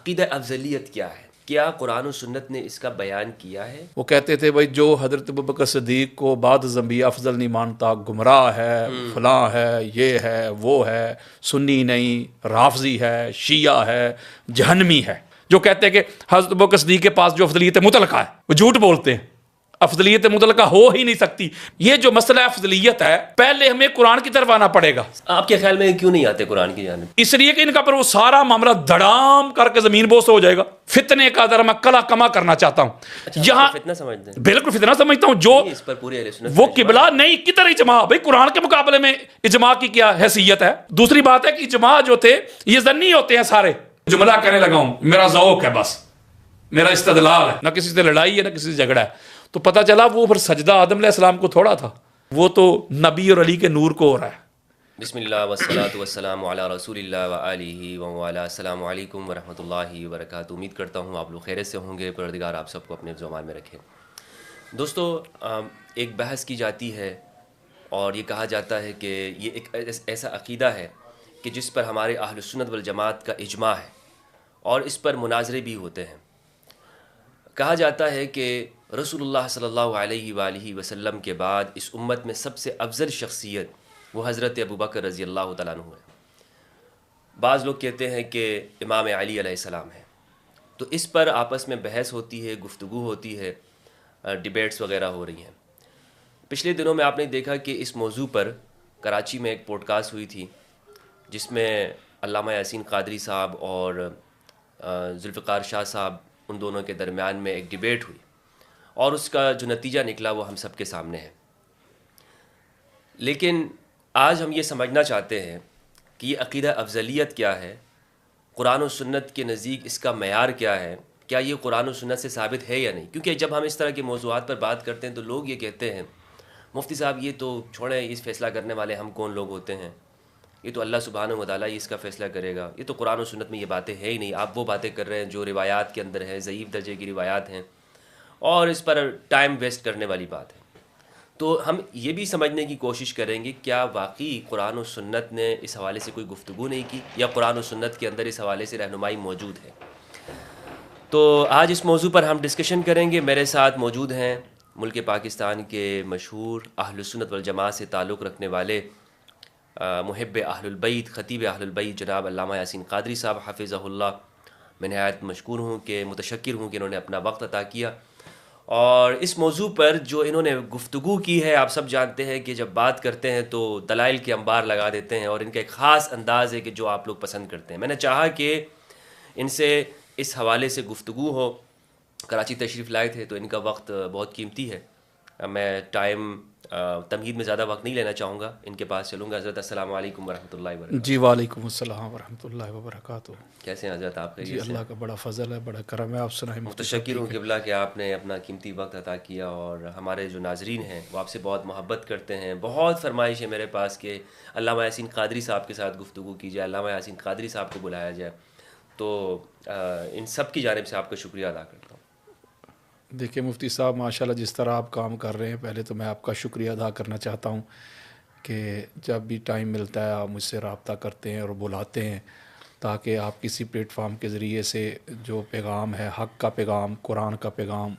عقیدہ افضلیت کیا ہے؟ کیا قرآن و سنت نے اس کا بیان کیا ہے؟ وہ کہتے تھے بھائی جو حضرت ابوبکر صدیق کو بعد از انبیاء افضل نہیں مانتا گمراہ ہے، فلاں ہے، یہ ہے، وہ ہے، سنی نہیں، رافضی ہے، شیعہ ہے، جہنمی ہے۔ جو کہتے ہیں کہ حضرت ابوبکر صدیق کے پاس جو افضلیت مطلقہ ہے، وہ جھوٹ بولتے ہیں، افضلیت مطلقہ ہو ہی نہیں سکتی۔ یہ جو مسئلہ افضلیت ہے، پہلے ہمیں قرآن کی طرف آنا پڑے گا۔ آپ کے خیال میں کیوں نہیں آتے قرآن کی جانب؟ اس لیے کہ ان کا پر وہ سارا معاملہ دھڑام کر کے زمین بوس ہو جائے گا۔ فتنے کا ذرا میں کلا کما کرنا چاہتا ہوں یہاں۔ فتنہ سمجھتے ہیں؟ بالکل فتنہ سمجھتا ہوں۔ جو اس پر پوری اہل سنت وہ قبلہ نہیں کدھر اجماع، بھائی قرآن کے مقابلے میں اجماع کی کیا حیثیت ہے؟ دوسری بات ہے کہ اجماع جو تھے یہ ظنی ہوتے ہیں سارے۔ جملہ کرنے لگا ہوں، میرا ذوق ہے، بس میرا استدلال ہے، نہ کسی سے لڑائی ہے نہ کسی سے جھگڑا ہے۔ تو پتہ چلا وہ پھر سجدہ آدم علیہ السلام کو تھوڑا تھا، وہ تو نبی اور علی کے نور کو ہو رہا ہے۔ بسم اللہ والصلاۃ والسلام علی رسول اللہ وآلہ ومن السلام علیکم ورحمۃ اللہ وبرکاتہ۔ امید کرتا ہوں آپ لوگ خیریت سے ہوں گے، پروردگار آپ سب کو اپنے زمان میں رکھے۔ دوستو، ایک بحث کی جاتی ہے اور یہ کہا جاتا ہے کہ یہ ایک ایسا عقیدہ ہے کہ جس پر ہمارے اہل سنت والجماعت کا اجماع ہے اور اس پر مناظرے بھی ہوتے ہیں۔ کہا جاتا ہے کہ رسول اللہ صلی اللہ علیہ وآلہ وسلم کے بعد اس امت میں سب سے افضل شخصیت وہ حضرت ابوبکر رضی اللہ تعالیٰ عنہ ہے۔ بعض لوگ کہتے ہیں کہ امام علی علیہ السلام ہے۔ تو اس پر آپس میں بحث ہوتی ہے، گفتگو ہوتی ہے، ڈیبیٹس وغیرہ ہو رہی ہیں۔ پچھلے دنوں میں آپ نے دیکھا کہ اس موضوع پر کراچی میں ایک پوڈ کاسٹ ہوئی تھی جس میں علامہ یاسین قادری صاحب اور ذوالفقار شاہ صاحب، ان دونوں کے درمیان میں ایک ڈیبیٹ ہوئی اور اس کا جو نتیجہ نکلا وہ ہم سب کے سامنے ہے۔ لیکن آج ہم یہ سمجھنا چاہتے ہیں کہ یہ عقیدہ افضلیت کیا ہے، قرآن و سنت کے نزدیک اس کا معیار کیا ہے، کیا یہ قرآن و سنت سے ثابت ہے یا نہیں؟ کیونکہ جب ہم اس طرح کے موضوعات پر بات کرتے ہیں تو لوگ یہ کہتے ہیں مفتی صاحب یہ تو چھوڑیں، اس فیصلہ کرنے والے ہم کون لوگ ہوتے ہیں، یہ تو اللہ سبحانہ و تعالیٰ ہی اس کا فیصلہ کرے گا، یہ تو قرآن و سنت میں یہ باتیں ہے ہی نہیں، آپ وہ باتیں کر رہے ہیں جو روایات کے اندر ہے، ضعیف درجے کی روایات ہیں اور اس پر ٹائم ویسٹ کرنے والی بات ہے۔ تو ہم یہ بھی سمجھنے کی کوشش کریں گے کیا واقعی قرآن و سنت نے اس حوالے سے کوئی گفتگو نہیں کی یا قرآن و سنت کے اندر اس حوالے سے رہنمائی موجود ہے۔ تو آج اس موضوع پر ہم ڈسکشن کریں گے۔ میرے ساتھ موجود ہیں ملک پاکستان کے مشہور اہل سنت والجماعت سے تعلق رکھنے والے محب اہل البیت، خطیب اہل البیت جناب علامہ یاسین قادری صاحب حفظہ اللہ۔ میں نہایت مشکور ہوں کہ متشکر ہوں کہ انہوں نے اپنا وقت عطا کیا اور اس موضوع پر جو انہوں نے گفتگو کی ہے، آپ سب جانتے ہیں کہ جب بات کرتے ہیں تو دلائل کے انبار لگا دیتے ہیں اور ان کا ایک خاص انداز ہے کہ جو آپ لوگ پسند کرتے ہیں۔ میں نے چاہا کہ ان سے اس حوالے سے گفتگو ہو۔ کراچی تشریف لائے تھے تو ان کا وقت بہت قیمتی ہے، میں ٹائم تمہید میں زیادہ وقت نہیں لینا چاہوں گا، ان کے پاس چلوں گا۔ حضرت السلام علیکم ورحمۃ اللہ وبرکاتہ۔ جی وعلیکم السلام ورحمۃ اللہ وبرکاتہ۔ کیسے ہیں حضرت آپ؟ جی اللہ کا بڑا فضل ہے، بڑا کرم ہے، آپ سنائیں۔ متشکر ہوں قبلہ کہ آپ نے اپنا قیمتی وقت عطا کیا اور ہمارے جو ناظرین ہیں وہ آپ سے بہت محبت کرتے ہیں۔ بہت فرمائش ہے میرے پاس کہ علامہ یاسین قادری صاحب کے ساتھ گفتگو کی جائے، علامہ یاسین قادری صاحب کو بلایا جائے، تو ان سب کی جانب سے آپ کا شکریہ ادا کرتا ہوں۔ دیکھیں مفتی صاحب، ماشاءاللہ جس طرح آپ کام کر رہے ہیں، پہلے تو میں آپ کا شکریہ ادا کرنا چاہتا ہوں کہ جب بھی ٹائم ملتا ہے آپ مجھ سے رابطہ کرتے ہیں اور بلاتے ہیں تاکہ آپ کسی پلیٹ فارم کے ذریعے سے جو پیغام ہے، حق کا پیغام، قرآن کا پیغام،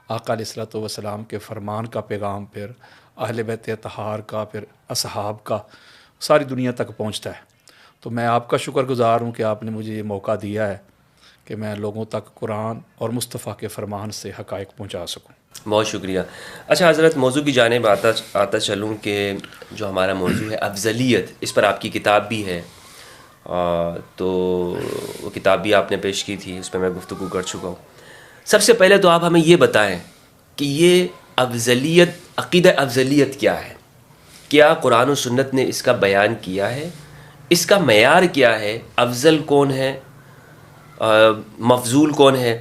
آقا علیہ الصلوۃ والسلام کے فرمان کا پیغام، پھر اہل بیت اطہار کا، پھر اصحاب کا، ساری دنیا تک پہنچتا ہے۔ تو میں آپ کا شکر گزار ہوں کہ آپ نے مجھے یہ موقع دیا ہے کہ میں لوگوں تک قرآن اور مصطفیٰ کے فرمان سے حقائق پہنچا سکوں۔ بہت شکریہ۔ اچھا حضرت، موضوع کی جانب آتا چلوں کہ جو ہمارا موضوع ہے افضلیت، اس پر آپ کی کتاب بھی ہے، تو وہ کتاب بھی آپ نے پیش کی تھی، اس پہ میں گفتگو کر چکا ہوں۔ سب سے پہلے تو آپ ہمیں یہ بتائیں کہ یہ افضلیت، عقیدہ افضلیت کیا ہے؟ کیا قرآن و سنت نے اس کا بیان کیا ہے؟ اس کا معیار کیا ہے؟ افضل کون ہے، مفضول کون ہے؟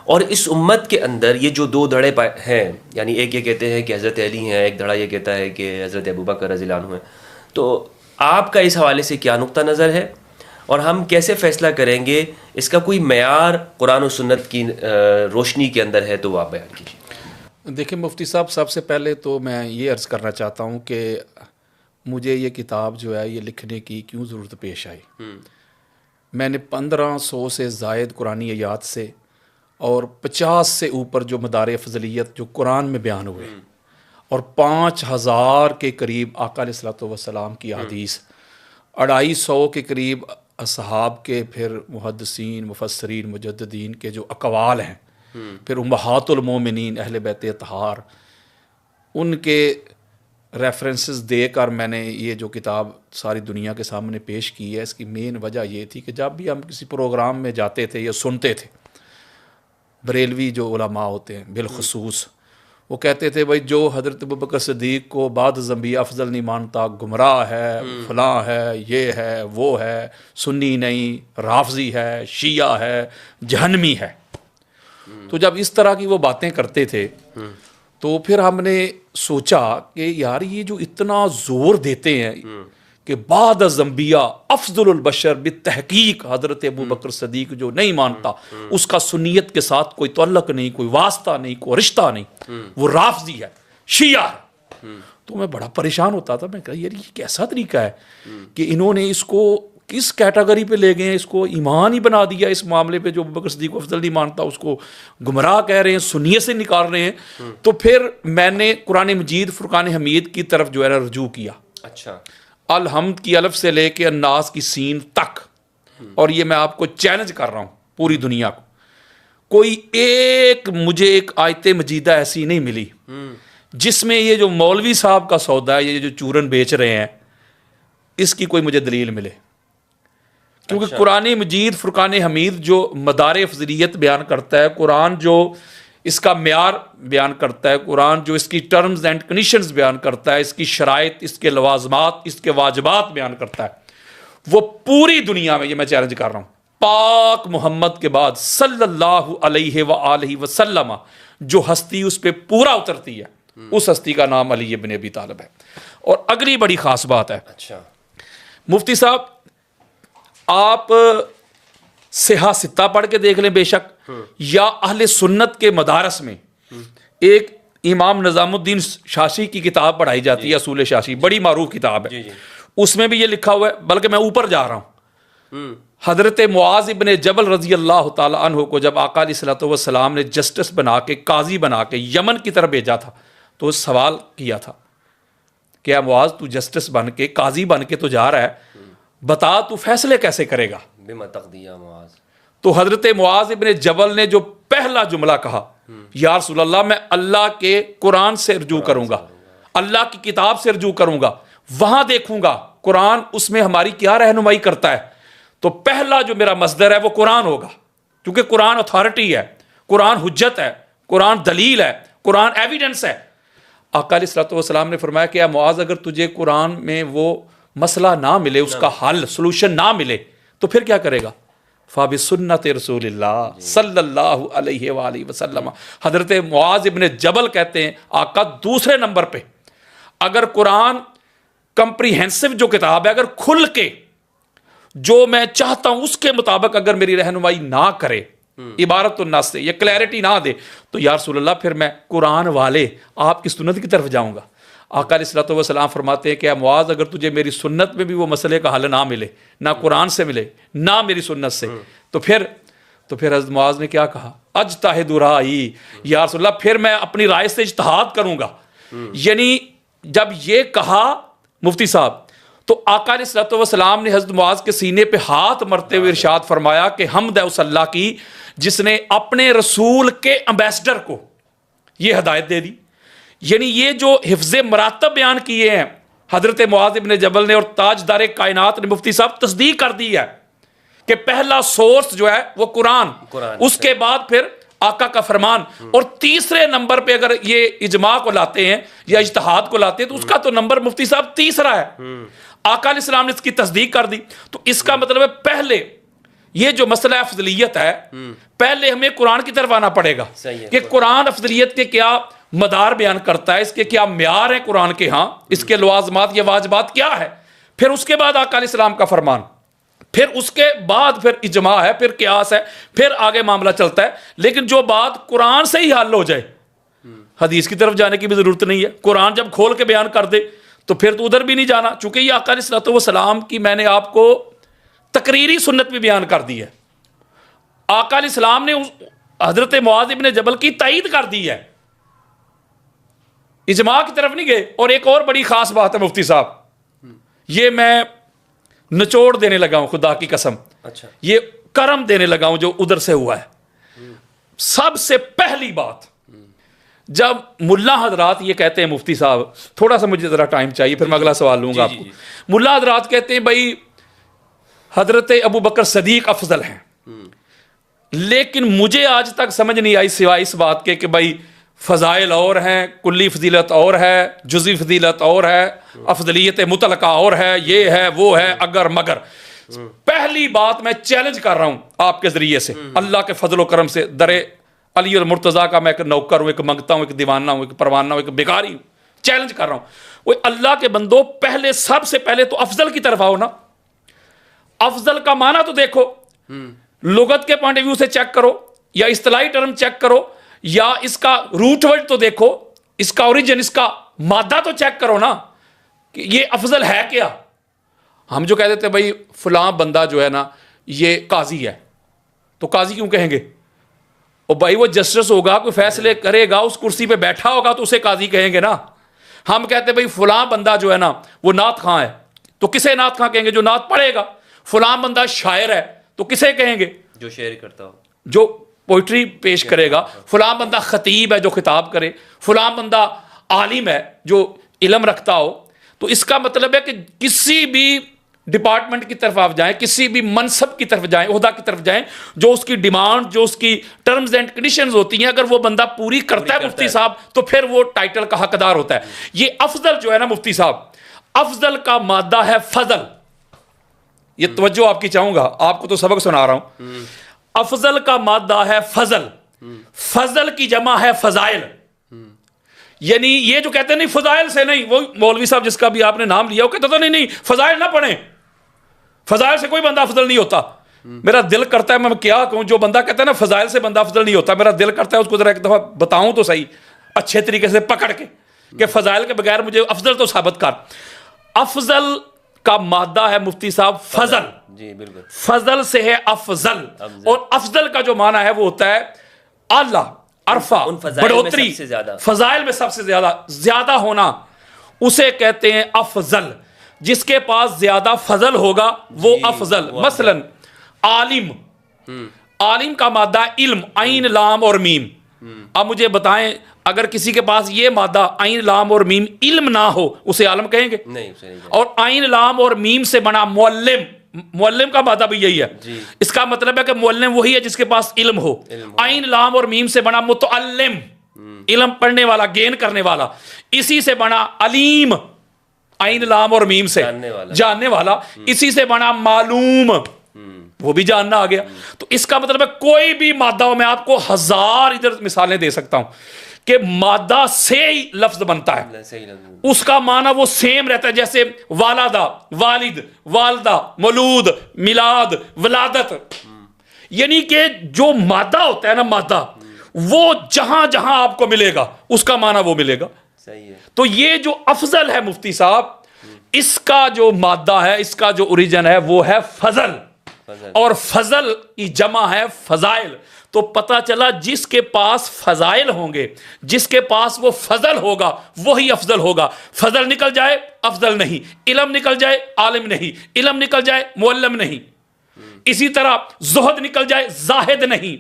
اور اس امت کے اندر یہ جو دو دھڑے ہیں، یعنی ایک یہ کہتے ہیں کہ حضرت علی ہیں، ایک دھڑا یہ کہتا ہے کہ حضرت ابوبکر رضی اللہ عنہ ہیں، تو آپ کا اس حوالے سے کیا نقطہ نظر ہے اور ہم کیسے فیصلہ کریں گے؟ اس کا کوئی معیار قرآن و سنت کی روشنی کے اندر ہے تو وہ آپ بیان کیجیے۔ دیکھیں مفتی صاحب، سب سے پہلے تو میں یہ عرض کرنا چاہتا ہوں کہ مجھے یہ کتاب جو ہے یہ لکھنے کی کیوں ضرورت پیش آئی۔ میں نے 1500 سے زائد قرآنی آیات سے اور 50 سے اوپر جو مدار افضلیت جو قرآن میں بیان ہوئے اور 5000 کے قریب آقا علیہ الصلوۃ والسلام کی حدیث، 250 کے قریب اصحاب کے، پھر محدثین، مفسرین، مجددین کے جو اقوال ہیں، پھر امہات المومنین اہل بیت اطہار، ان کے ریفرنسز دے کر میں نے یہ جو کتاب ساری دنیا کے سامنے پیش کی ہے۔ اس کی مین وجہ یہ تھی کہ جب بھی ہم کسی پروگرام میں جاتے تھے یا سنتے تھے، بریلوی جو علماء ہوتے ہیں بالخصوص، وہ کہتے تھے بھائی جو حضرت ابوبکر صدیق کو بعد از انبیاء افضل نہیں مانتا گمراہ ہے، فلاں ہے، یہ ہے، وہ ہے، سنی نہیں، رافضی ہے، شیعہ ہے، جہنمی ہے۔ تو جب اس طرح کی وہ باتیں کرتے تھے تو پھر ہم نے سوچا کہ یار یہ جو اتنا زور دیتے ہیں کہ بعد از انبیاء افضل البشر بالتحقیق حضرت ابوبکر صدیق جو نہیں مانتا، اس کا سنیت کے ساتھ کوئی تعلق نہیں، کوئی واسطہ نہیں، کوئی رشتہ نہیں، وہ رافضی ہے، شیعہ ہے۔ تو میں بڑا پریشان ہوتا تھا، میں کہا یار یہ کیسا طریقہ ہے کہ انہوں نے اس کو کس کیٹیگری پہ لے گئے ہیں، اس کو ایمان ہی بنا دیا اس معاملے پہ، جو ابوبکر صدیق کو افضل نہیں مانتا اس کو گمراہ کہہ رہے ہیں، سنیت سے نکال رہے ہیں۔ تو پھر میں نے قرآن مجید فرقان حمید کی طرف جو ہے نا رجوع کیا۔ اچھا، الحمد کی الف سے لے کے الناس کی سین تک، اور یہ میں آپ کو چیلنج کر رہا ہوں پوری دنیا کو، کوئی ایک مجھے ایک آیت مجیدہ ایسی نہیں ملی جس میں یہ جو مولوی صاحب کا سودا ہے، یہ جو چورن بیچ رہے ہیں، اس کی کوئی مجھے دلیل ملے۔ کیونکہ قرآن مجید فرقان حمید جو مدار افضلیت بیان کرتا ہے، قرآن جو اس کا معیار بیان کرتا ہے، قرآن جو اس کی ٹرمز اینڈ کنڈیشنز بیان کرتا ہے، اس کی شرائط، اس کے لوازمات، اس کے واجبات بیان کرتا ہے، وہ پوری دنیا میں، یہ میں چیلنج کر رہا ہوں، پاک محمد کے بعد صلی اللہ علیہ وآلہ وسلم جو ہستی اس پہ پورا اترتی ہے، اس ہستی کا نام علی ابن ابی طالب ہے۔ اور اگلی بڑی خاص بات ہے، اچھا مفتی صاحب آپ صحاح ستہ پڑھ کے دیکھ لیں بے شک، یا اہل سنت کے مدارس میں ایک امام نظام الدین شاشی کی کتاب پڑھائی جاتی ہے، اصول شاشی، بڑی معروف کتاب ہے، اس میں بھی یہ لکھا ہوا ہے، بلکہ میں اوپر جا رہا ہوں، حضرت معاذ ابن جبل رضی اللہ تعالی عنہ کو جب آقا علیہ الصلوۃ والسلام نے جسٹس بنا کے، قاضی بنا کے یمن کی طرف بھیجا تھا، تو سوال کیا تھا کہ اے معاذ تو جسٹس بن کے، قاضی بن کے تو جا رہا ہے، بتا تو فیصلے کیسے کرے گا؟ بما تقضی یا معاذ۔ تو حضرت معاذ ابن جبل نے جو پہلا جملہ کہا، یا رسول اللہ میں اللہ کے قرآن سے رجوع کروں گا، اللہ کی کتاب سے رجوع کروں گا، وہاں دیکھوں گا قرآن اس میں ہماری کیا رہنمائی کرتا ہے، تو پہلا جو میرا مصدر ہے وہ قرآن ہوگا، کیونکہ قرآن اتھارٹی ہے، قرآن حجت ہے، قرآن دلیل ہے، قرآن ایویڈنس ہے۔ آقا علیہ الصلوۃ والسلام نے فرمایا کہ اے معاذ اگر تجھے قرآن میں وہ مسئلہ نہ ملے، اس کا حل، سلوشن نہ ملے، تو پھر کیا کرے گا؟ فَبِسُنَّتِ رسول اللہ صلی اللہ علیہ وآلہ وسلم۔ حضرت معاذ ابن جبل کہتے ہیں آقا دوسرے نمبر پہ، اگر قرآن کمپریہنسو جو کتاب ہے، اگر کھل کے جو میں چاہتا ہوں اس کے مطابق اگر میری رہنمائی نہ کرے، عبارت الناس سے یہ کلیئرٹی نہ دے، تو یا رسول اللہ پھر میں قرآن والے آپ کی سنت کی طرف جاؤں گا۔ آقا علیہ الصلوۃ والسلام فرماتے ہیں کہ اے معاذ اگر تجھے میری سنت میں بھی وہ مسئلے کا حل نہ ملے، نہ قرآن سے ملے، نہ میری سنت سے، تو پھر حضرت معاذ نے کیا کہا؟ اجتہد رائی، یا رسول اللہ پھر میں اپنی رائے سے اجتہاد کروں گا۔ یعنی جب یہ کہا مفتی صاحب، تو آقا علیہ الصلوۃ والسلام نے حضرت معاذ کے سینے پہ ہاتھ مرتے ہوئے ارشاد فرمایا کہ حمد ہے اس اللہ کی جس نے اپنے رسول کے امبیسڈر کو یہ ہدایت دے دی۔ یعنی یہ جو حفظ مراتب بیان کیے ہیں حضرت معاذ ابن جبل نے اور تاجدار کائنات نے، مفتی صاحب تصدیق کر دی ہے کہ پہلا سورس جو ہے وہ قرآن، اس کے بعد پھر آقا کا فرمان، اور تیسرے نمبر پہ اگر یہ اجماع کو لاتے ہیں یا اجتہاد کو لاتے ہیں تو اس کا تو نمبر مفتی صاحب تیسرا ہے۔ آقا علیہ السلام نے اس کی تصدیق کر دی، تو اس کا مطلب ہے پہلے یہ جو مسئلہ افضلیت ہے، پہلے ہمیں قرآن کی طرف آنا پڑے گا کہ قرآن افضلیت کے کیا مدار بیان کرتا ہے، اس کے کیا معیار ہیں قرآن کے ہاں، اس کے لوازمات یا واجبات کیا ہے، پھر اس کے بعد آقا علیہ السلام کا فرمان، پھر اس کے بعد پھر اجماع ہے، پھر قیاس ہے، پھر آگے معاملہ چلتا ہے۔ لیکن جو بات قرآن سے ہی حل ہو جائے، حدیث کی طرف جانے کی بھی ضرورت نہیں ہے، قرآن جب کھول کے بیان کر دے تو پھر تو ادھر بھی نہیں جانا، چونکہ یہ آقا علیہ الصلوۃ والسلام کی میں نے آپ کو تقریری سنت بھی بیان کر دی ہے. آقا علیہ السلام نے حضرت معاذ ابن جبل کی تائید کر دی ہے, اجماع کی طرف نہیں گئے. اور ایک اور بڑی خاص بات ہے مفتی صاحب, یہ میں نچوڑ دینے لگا ہوں خدا کی قسم, اچھا یہ کرم دینے لگا ہوں جو ادھر سے ہوا ہے. سب سے پہلی بات, جب ملا حضرات یہ کہتے ہیں مفتی صاحب, تھوڑا سا مجھے ذرا ٹائم چاہیے پھر میں اگلا سوال لوں گا آپ کو. ملا حضرات کہتے ہیں بھائی حضرت ابو بکر صدیق افضل ہیں, لیکن مجھے آج تک سمجھ نہیں آئی سوائے اس بات کے کہ بھائی فضائل اور ہیں, کلی فضیلت اور ہے, جزوی فضیلت اور ہے, افضلیت مطلقہ اور ہے, یہ ہے وہ ہے, اگر مگر. پہلی بات میں چیلنج کر رہا ہوں آپ کے ذریعے سے, اللہ کے فضل و کرم سے, درے علی المرتضیٰ کا میں ایک نوکر ہوں, ایک منگتا ہوں, ایک دیوانہ ہوں, ایک پروانہ ہوں, ایک بیکاری ہوں, چیلنج کر رہا ہوں. وہ اللہ کے بندو, پہلے سب سے پہلے تو افضل کی طرف آؤ نا. افضل کا معنی تو دیکھو, لغت کے پوائنٹ آف ویو سے چیک کرو, یا اصطلاحی ٹرم چیک کرو, یا اس کا روٹ ورڈ تو دیکھو, اس کا اوریجن, اس کا مادہ تو چیک کرو نا کہ یہ افضل ہے کیا. ہم جو کہہ دیتے بھائی فلاں بندہ جو ہے نا یہ قاضی ہے, تو قاضی کیوں کہیں گے؟ اور بھائی وہ جسٹس ہوگا, کوئی فیصلے کرے گا, اس کرسی پہ بیٹھا ہوگا تو اسے قاضی کہیں گے نا. ہم کہتے بھائی فلاں بندہ جو ہے نا وہ نعت خواں ہے, تو کسے نعت خواں کہیں گے؟ جو نعت پڑھے گا. فلاں بندہ شاعر ہے تو کسے کہیں گے؟ جو شعر کرتا ہو, جو پوئٹری پیش کرے گا. فلاں بندہ خطیب ہے جو خطاب کرے. فلاں بندہ عالم ہے جو علم رکھتا ہو. تو اس کا مطلب ہے کہ کسی بھی ڈپارٹمنٹ کی طرف آپ جائیں, کسی بھی منصب کی طرف جائیں, عہدہ کی طرف جائیں, جو اس کی ڈیمانڈ, جو اس کی ٹرمز اینڈ کنڈیشنز ہوتی ہیں, اگر وہ بندہ پوری کرتا ہے مفتی صاحب, تو پھر وہ ٹائٹل کا حقدار ہوتا ہے. یہ افضل جو ہے نا مفتی صاحب, افضل کا مادہ ہے فضل. یہ توجہ آپ کی چاہوں گا, آپ کو تو سبق سنا رہا ہوں. افضل کا مادہ ہے فضل. فضل کی جمع ہے فضائل. یعنی یہ جو کہتے ہیں نہیں فضائل سے نہیں, وہ مولوی صاحب جس کا بھی آپ نے نام لیا وہ کہتا تھا نہیں فضائل نہ پڑھیں, فضائل سے کوئی بندہ افضل نہیں ہوتا. میرا دل کرتا ہے, میں کیا کہوں, جو بندہ کہتا ہے نا فضائل سے بندہ افضل نہیں ہوتا, میرا دل کرتا ہے اس کو ذرا ایک دفعہ بتاؤں تو صحیح اچھے طریقے سے پکڑ کے کہ فضائل کے بغیر مجھے افضل تو ثابت کر. افضل کا مادہ ہے مفتی صاحب فضل. جی بالکل, فضل سے ہے افضل. اور افضل کا جو معنی ہے وہ ہوتا ہے اعلیٰ, عرفہ, بڑھوتری. فضائل میں سب سے زیادہ ہونا, اسے کہتے ہیں افضل. جس کے پاس زیادہ فضل ہوگا وہ افضل. مثلا عالم, عالم کا مادہ علم, عین لام اور میم. اب مجھے بتائیں اگر کسی کے پاس یہ مادہ عین لام اور میم علم نہ ہو, اسے عالم کہیں گے؟ نہیں. اور عین لام اور میم سے بنا معلم, معلم کا مادہ بھی یہی ہے. اس کا مطلب ہے کہ معلم وہی ہے جس کے پاس علم ہو. عین لام اور میم سے بنا متعلم, علم پڑھنے والا, گین کرنے والا. اسی سے بنا علیم, عین لام اور میم سے جاننے والا. اسی سے بنا معلوم, وہ بھی جاننا آ گیا. تو اس کا مطلب ہے کوئی بھی مادہ ہو, میں آپ کو ہزار ادھر مثالیں دے سکتا ہوں کہ مادہ سے ہی لفظ بنتا ہے, اس کا معنی وہ سیم رہتا ہے. جیسے والدہ, والد, والدہ, مولود, میلاد, ولادت. یعنی کہ جو مادہ ہوتا ہے نا, مادہ وہ جہاں جہاں آپ کو ملے گا اس کا معنی وہ ملے گا. تو یہ جو افضل ہے مفتی صاحب, اس کا جو مادہ ہے, اس کا جو اوریجن ہے وہ ہے فضل. اور فضل کی جمع ہے فضائل. تو پتہ چلا جس کے پاس فضائل ہوں گے, جس کے پاس وہ فضل ہوگا وہی افضل ہوگا. فضل نکل جائے افضل نہیں, علم نکل جائے عالم نہیں, علم نکل جائے معلم نہیں. اسی طرح زہد نکل جائے زاہد نہیں,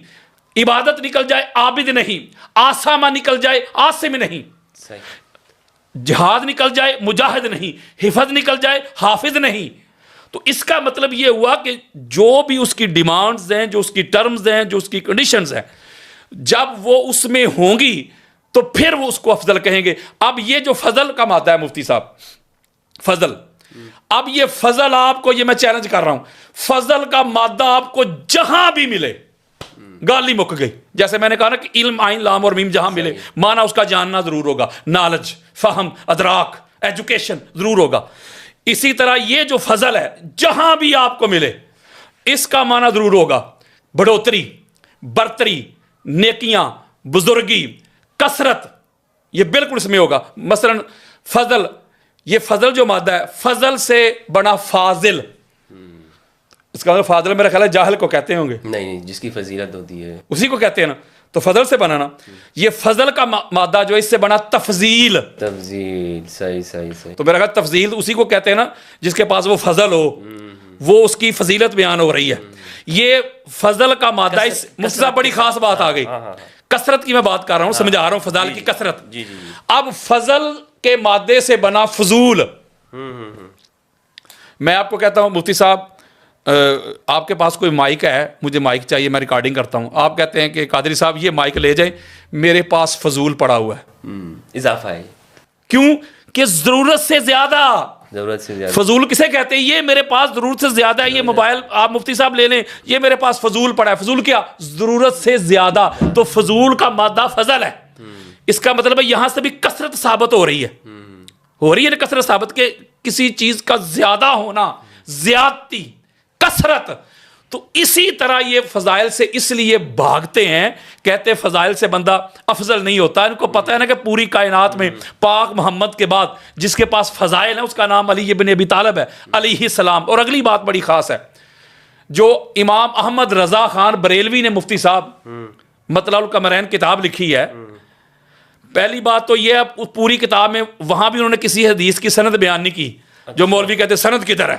عبادت نکل جائے عابد نہیں, آسامہ نکل جائے عاصم نہیں, جہاد نکل جائے مجاہد نہیں, حفظ نکل جائے حافظ نہیں. تو اس کا مطلب یہ ہوا کہ جو بھی اس کی ڈیمانڈز ہیں, جو اس کی ٹرمز ہیں, جو اس کی کنڈیشنز ہیں, جب وہ اس میں ہوں گی تو پھر وہ اس کو افضل کہیں گے. اب یہ جو فضل کا مادہ ہے مفتی صاحب, فضل, اب یہ فضل آپ کو, یہ میں چیلنج کر رہا ہوں, فضل کا مادہ آپ کو جہاں بھی ملے, گالی مک گئی. جیسے میں نے کہا نا کہ علم, عین لام اور میم جہاں ملے, معنی اس کا جاننا ضرور ہوگا, نالج, فہم, ادراک, ایجوکیشن ضرور ہوگا. اسی طرح یہ جو فضل ہے جہاں بھی آپ کو ملے اس کا معنی ضرور ہوگا بڑھوتری, برتری, نیکیاں, بزرگی, کثرت. یہ بالکل اس میں ہوگا. مثلا فضل, یہ فضل جو مادہ ہے, فضل سے بنا فاضل. اس کا فاضل میرا خیال ہے جاہل کو کہتے ہوں گے. نہیں جس کی فضیلت ہوتی ہے اسی کو کہتے ہیں نا. تو فضل سے بنا نا. یہ فضل کا مادہ جو اس سے بنا تفضیل. تفضیل. صحیح. تو میرا خیال تفضیل اسی کو کہتے ہیں نا جس کے پاس وہ فضل ہو, وہ اس کی فضیلت بیان ہو رہی ہے. یہ فضل کا مادہ اس مفتی صاحب بڑی خاص بات آ گئی. کثرت کی میں بات کر رہا ہوں, سمجھا رہا ہوں فضائل کی کثرت. اب فضل کے مادے سے بنا فضول. میں آپ کو کہتا ہوں مفتی صاحب آپ کے پاس کوئی مائک ہے, مجھے مائک چاہیے, میں ریکارڈنگ کرتا ہوں. آپ کہتے ہیں کہ قادری صاحب یہ مائک لے جائیں, میرے پاس فضول پڑا ہوا ہے. اضافہ ہے. کیوں کہ ضرورت سے زیادہ. فضول کسے کہتے ہیں؟ یہ میرے پاس ضرورت سے زیادہ ہے. یہ موبائل آپ مفتی صاحب لے لیں, یہ میرے پاس فضول پڑا ہے. فضول کیا؟ ضرورت سے زیادہ. تو فضول کا مادہ فضل ہے. اس کا مطلب ہے یہاں سے بھی کثرت ثابت ہو رہی ہے نا, کثرت ثابت کہ کسی چیز کا زیادہ ہونا, زیادتی, کثرت. تو اسی طرح یہ فضائل سے اس لیے بھاگتے ہیں, کہتے فضائل سے بندہ افضل نہیں ہوتا. ان کو پتہ ہے نا کہ پوری کائنات میں پاک محمد کے بعد جس کے پاس فضائل ہیں اس کا نام علی ابن ابی طالب ہے علیہ السلام. اور اگلی بات بڑی خاص ہے, جو امام احمد رضا خان بریلوی نے مفتی صاحب مطلع القمرین کتاب لکھی ہے, پہلی بات تو یہ پوری کتاب میں وہاں بھی انہوں نے کسی حدیث کی سند بیان نہیں کی. جو مولوی کہتے سند کدھر ہے,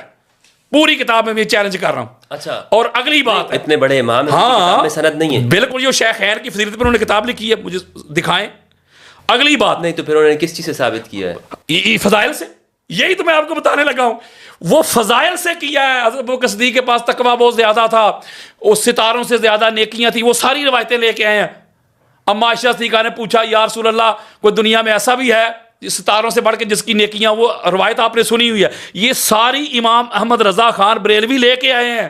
پوری کتاب میں چیلنج کر رہا ہوں. اچھا. اور اگلی بات, اتنے بڑے امام میں سند نہیں ہے. بالکل, جو شیخ خیر کی فضیلت پر انہوں نے کتاب لکھی ہے, مجھے دکھائیں. اگلی بات, نہیں تو پھر انہوں نے کس چیز سے ثابت کیا ہے؟ فضائل سے. یہی تو میں آپ کو بتانے لگا ہوں. وہ فضائل سے کیا ہے. حضرت ابوبکر صدیق کے پاس تقویٰ بہت زیادہ تھا, اس ستاروں سے زیادہ نیکیاں تھیں, وہ ساری روایتیں لے کے آئے ہیں. اما عائشہ صدیقہ نے پوچھا یا رسول اللہ کوئی دنیا میں ایسا بھی ہے ستاروں سے بڑھ کے جس کی نیکیاں, وہ روایت آپ نے سنی ہوئی ہے. یہ ساری امام احمد رضا خان بریلوی لے کے آئے ہیں.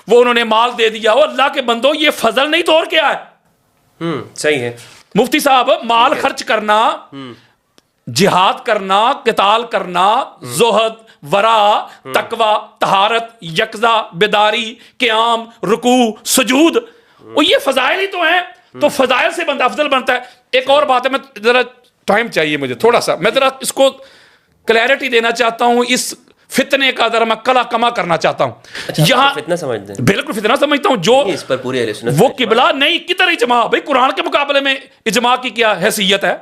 وہ انہوں نے مال دے دیا. وہ اللہ کے بندو, یہ فضل نہیں تو اور کیا ہے؟ صحیح ہے مفتی صاحب. مال خرچ کرنا, جہاد کرنا, قتال کرنا, زہد, ورع, تقوی, طہارت, یقظہ, بیداری, قیام, رکوع, سجود, وہ یہ فضائل ہی تو ہیں. تو فضائل سے بندہ افضل بنتا ہے. ایک اور بات ہے, میں ذرا ٹائم چاہیے مجھے تھوڑا سا, میں ذرا اس کو کلیئرٹی دینا چاہتا ہوں. اس فتنے کا ذرا میں کلا کما کرنا چاہتا ہوں. یہاں فتنہ سمجھتے ہیں؟ بالکل فتنہ سمجھتا ہوں. جو اس پر پوری اہل سنت وہ قبلہ نہیں کدھر اجماع. بھائی قرآن کے مقابلے میں اجماع کی کیا حیثیت ہے؟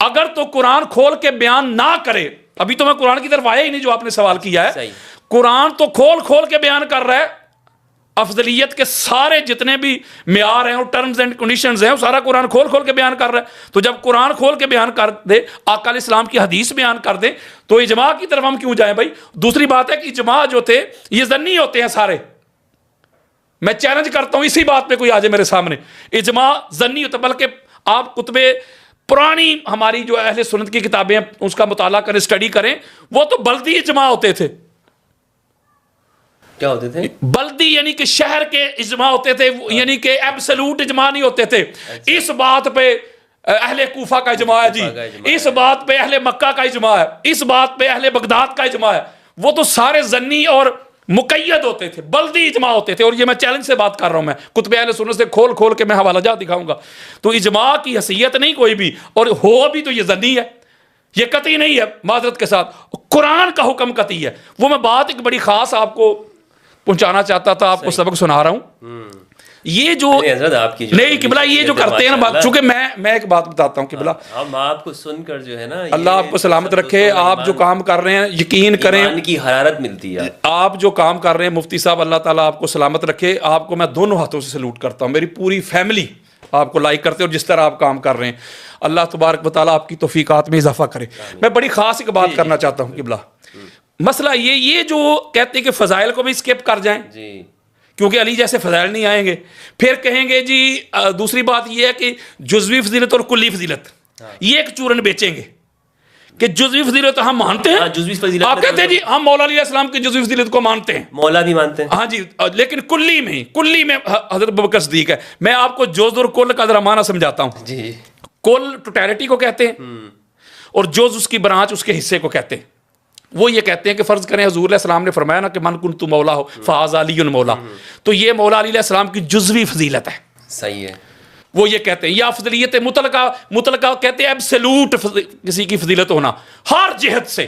اگر تو قرآن کھول کے بیان نہ کرے, ابھی تو میں قرآن کی طرف آیا ہی نہیں جو آپ نے سوال کیا ہے. قرآن تو کھول کے بیان کر رہا ہے. افضلیت کے سارے جتنے بھی معیار ہیں اور ٹرمز اینڈ کنڈیشنز ہیں, وہ سارا قرآن کھول کے بیان کر رہا ہے. تو جب قرآن کھول کے بیان کر دے, آقا علیہ السلام کی حدیث بیان کر دے, تو اجماع کی طرف ہم کیوں جائیں بھائی؟ دوسری بات ہے کہ اجماع جو تھے یہ ظنی ہوتے ہیں سارے. میں چیلنج کرتا ہوں اسی بات پہ کوئی آ جائے میرے سامنے. اجماع ظنی ہوتا, بلکہ آپ کتبے پرانی ہماری جو اہل سنت کی کتابیں ہیں اس کا مطالعہ کریں, اسٹڈی کریں, وہ تو بلدی اجماع ہوتے تھے. کیا ہوتے تھے؟ بلدی یعنی کہ شہر کے اجماع ہوتے تھے, یعنی کہ ایبسلوٹ اجماع نہیں ہوتے تھے. اس بات پہ اہل کوفہ کا اجماع ہے جی, اس بات پہ اہل مکہ کا اجماع ہے, اس بات پہ اہل بغداد کا اجماع ہے. وہ تو سارے ظنی اور مقید ہوتے تھے, بلدی اجماع ہوتے تھے. اور یہ میں چیلنج سے بات کر رہا ہوں, میں کتب اہل سنت سے کھول کے میں حوالہ جات دکھاؤں گا. تو اجماع کی حیثیت نہیں کوئی بھی, اور ہو بھی تو یہ ظنی ہے, یہ قطعی نہیں ہے. معذرت کے ساتھ قرآن کا حکم قطعی ہے. وہ میں بات ایک بڑی خاص آپ کو پہنچانا چاہتا تھا, آپ کو سبق سنا رہا ہوں. یہ جو نہیں قبلہ یہ جو کرتے ہیں نا, چونکہ میں ایک بات بتاتا ہوں قبلہ, ہم آپ کو سن کر جو ہے نا, اللہ آپ کو سلامت رکھے. آپ جو کام کر رہے ہیں یقین کریں, ایمان کی حرارت ملتی ہے. آپ جو کام کر رہے ہیں مفتی صاحب, اللہ تعالیٰ آپ کو سلامت رکھے. آپ کو میں دونوں ہاتھوں سے سلوٹ کرتا ہوں. میری پوری فیملی آپ کو لائک کرتے اور جس طرح آپ کام کر رہے ہیں, اللہ تبارک و تعالیٰ آپ کی توفیقات میں اضافہ کرے. میں بڑی خاص ایک بات کرنا چاہتا ہوں قبلہ. مسئلہ یہ جو کہتے ہیں کہ فضائل کو بھی اسکپ کر جائیں جی, کیونکہ علی جیسے فضائل نہیں آئیں گے. پھر کہیں گے جی دوسری بات یہ ہے کہ جزوی فضیلت اور کلی فضیلت, یہ ایک چورن بیچیں گے کہ جزوی فضیلت ہم مانتے ہیں. جزوی فضیلت آپ کہتے ہیں جی ہم مولا علیہ السلام کی جزوی فضیلت کو مانتے ہیں, مولا بھی مانتے ہیں, ہاں جی, لیکن کلی میں حضرت ابوبکر صدیق ہے. میں آپ کو جز اور کل کا ذرا معنی سمجھاتا ہوں جی. کل ٹوٹیلٹی کو کہتے ہیں, اور جز اس کی برانچ, اس کے حصے کو کہتے ہیں. وہ یہ کہتے ہیں کہ فرض کریں حضور علیہ السلام نے فرمایا نا کہ من کنت مولا ہو فہذا علی مولا, تو یہ مولا علی علیہ السلام کی جزوی فضیلت ہے. صحیح ہے. وہ یہ کہتے ہیں. یا افضلیت مطلقہ کہتے ہیں ایبسلوٹ کسی کی فضیلت ہونا ہر جہت سے.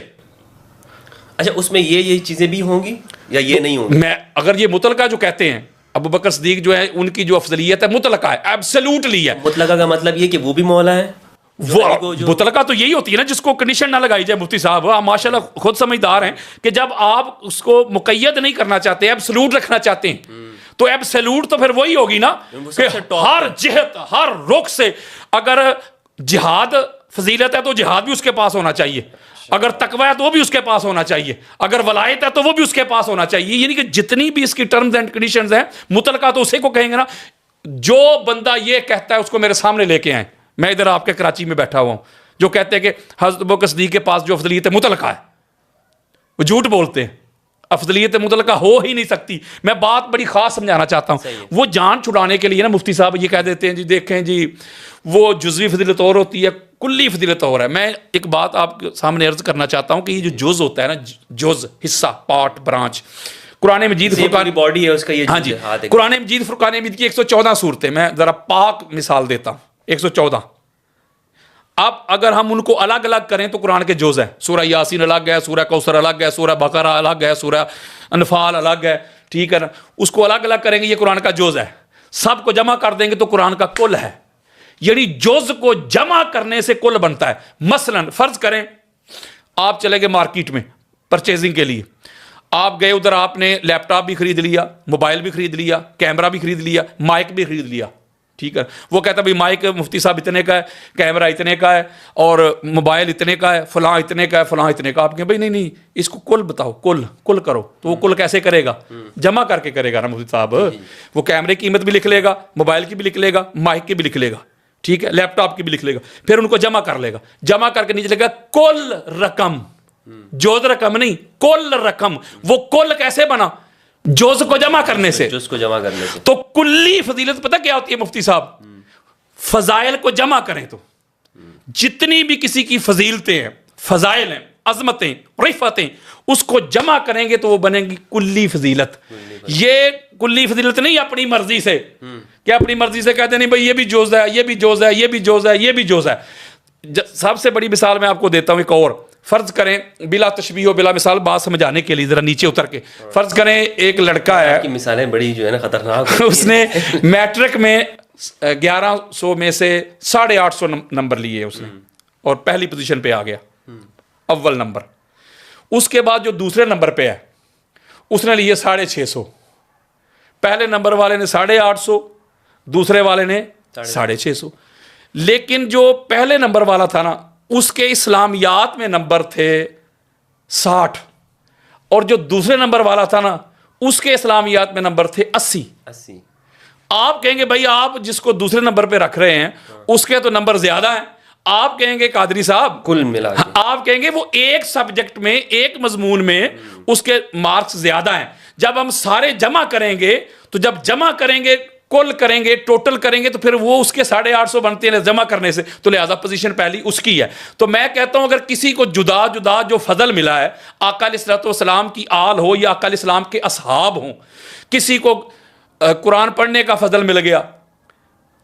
اچھا اس میں یہ چیزیں بھی ہوں گی یا یہ نہیں ہوں گی؟ میں اگر یہ مطلقہ جو کہتے ہیں ابو بکر صدیق جو ہے ان کی جو افضلیت ہے مطلقہ ہے, ایبسلیوٹلی ہے. مطلقہ کا مطلب یہ کہ وہ بھی مولا ہے. وہ مطلقہ تو یہی ہوتی ہے نا جس کو کنڈیشن نہ لگائی جائے. مفتی صاحب آپ ماشاءاللہ خود سمجھدار ہیں کہ جب آپ اس کو مقید نہیں کرنا چاہتے, ایبسلیوٹ رکھنا چاہتے ہیں, تو ایبسلیوٹ تو پھر وہی ہوگی نا کہ ہر جہت ہر رخ سے اگر جہاد فضیلت ہے تو جہاد بھی اس کے پاس ہونا چاہیے, اگر تقوی ہے تو وہ بھی اس کے پاس ہونا چاہیے, اگر ولایت ہے تو وہ بھی اس کے پاس ہونا چاہیے. یعنی کہ جتنی بھی اس کی ٹرمز اینڈ کنڈیشنز ہیں مطلقہ تو اسے کو کہیں گے نا. جو بندہ یہ کہتا ہے اس کو میرے سامنے لے کے آئیں. میں ادھر آپ کے کراچی میں بیٹھا ہوا ہوں, جو کہتے ہیں کہ حضرت ابوبکر صدیق کے پاس جو افضلیت مطلقہ ہے, وہ جھوٹ بولتے ہیں. افضلیت مطلقہ ہو ہی نہیں سکتی. میں بات بڑی خاص سمجھانا چاہتا ہوں. وہ جان چھڑانے کے لیے نا مفتی صاحب یہ کہہ دیتے ہیں جی دیکھیں جی وہ جزوی فضیلت اور ہوتی ہے, کلی فضیلت اور ہے. میں ایک بات آپ کے سامنے عرض کرنا چاہتا ہوں کہ یہ جو جز ہوتا ہے نا, جز حصہ پارٹ برانچ, قرآن مجید فرقان باڈی ہے اس کا, یہ ہاں جی قرآن مجید فرقان مجید کی 114 صورتیں, میں ذرا پاک مثال دیتا ہوں 114. اب اگر ہم ان کو الگ الگ کریں تو قرآن کے جز ہیں. سورہ یاسین الگ ہے, سورہ کوثر الگ ہے, سورہ بقرہ الگ ہے, سورہ انفال الگ ہے, ٹھیک ہے نا. اس کو الگ الگ کریں گے یہ قرآن کا جز ہے. سب کو جمع کر دیں گے تو قرآن کا کل ہے. یعنی جز کو جمع کرنے سے کل بنتا ہے. مثلا فرض کریں آپ چلے گئے مارکیٹ میں پرچیزنگ کے لیے, آپ گئے ادھر, آپ نے لیپ ٹاپ بھی خرید لیا, موبائل بھی خرید لیا, کیمرہ بھی خرید لیا, مائک بھی خرید لیا, ٹھیک ہے. وہ کہتا ہے بھائی مائک مفتی صاحب اتنے کا ہے, کیمرہ اتنے کا ہے, اور موبائل اتنے کا ہے, فلاں اتنے کا ہے, فلاں اتنے کا. آپ کہیں بھائی نہیں اس کو کل بتاؤ, کل کرو. تو وہ کل کیسے کرے گا؟ جمع کر کے کرے گا نا مفتی صاحب. وہ کیمرے کی قیمت بھی لکھ لے گا, موبائل کی بھی لکھ لے گا, مائک کی بھی لکھ لے گا, ٹھیک ہے, لیپ ٹاپ کی بھی لکھ لے گا. پھر ان کو جمع کر لے گا. جمع کر کے نیچے لکھے گا کل رقم, جوز رقم نہیں, کل رقم. وہ کل کیسے بنا؟ جوز کو جمع کرنے سے. جوز کو جمع کرنے سے. تو کلی فضیلت پتہ کیا ہوتی ہے مفتی صاحب؟ فضائل کو جمع کریں تو جتنی بھی کسی کی فضیلتیں ہیں, فضائل ہیں, عظمتیں, رفتیں, اس کو جمع کریں گے تو وہ بنے گی کلی فضیلت. یہ کلی فضیلت نہیں اپنی مرضی سے, کہ اپنی مرضی سے کہتے نہیں بھائی یہ بھی جوز ہے, یہ بھی جوز ہے, یہ بھی جوز ہے, یہ بھی جوز ہے. سب سے بڑی مثال میں آپ کو دیتا ہوں ایک اور. فرض کریں بلا تشبیہ و بلا مثال بات سمجھانے کے لیے ذرا نیچے اتر کے, فرض کریں ایک لڑکا ہے, کی مثالیں بڑی جو ہے نا خطرناک, اس نے میٹرک میں 1100 میں سے 850 نمبر لیے اس نے, اور پہلی پوزیشن پہ آ گیا, اول نمبر. اس کے بعد جو دوسرے نمبر پہ ہے اس نے لیے 650. پہلے نمبر والے نے 850, دوسرے والے نے 650. لیکن جو پہلے نمبر والا تھا نا اس کے اسلامیات میں نمبر تھے 60, اور جو دوسرے نمبر والا تھا نا اس کے اسلامیات میں نمبر تھے 80. آپ کہیں گے بھائی آپ جس کو دوسرے نمبر پہ رکھ رہے ہیں اس کے تو نمبر زیادہ ہیں. آپ کہیں گے قادری صاحب کل ملا کے, آپ کہیں گے وہ ایک سبجیکٹ میں ایک مضمون میں اس کے مارکس زیادہ ہیں. جب ہم سارے جمع کریں گے تو جب جمع کریں گے کل کریں گے ٹوٹل کریں گے تو پھر وہ اس کے 850 بنتے ہیں جمع کرنے سے, تو لہذا پوزیشن پہلی اس کی ہے. تو میں کہتا ہوں اگر کسی کو جدا جدا جو فضل ملا ہے, آقا علیہ الصلوۃ والسلام کی آل ہو یا آقا علیہ السلام کے اصحاب ہوں, کسی کو قرآن پڑھنے کا فضل مل گیا,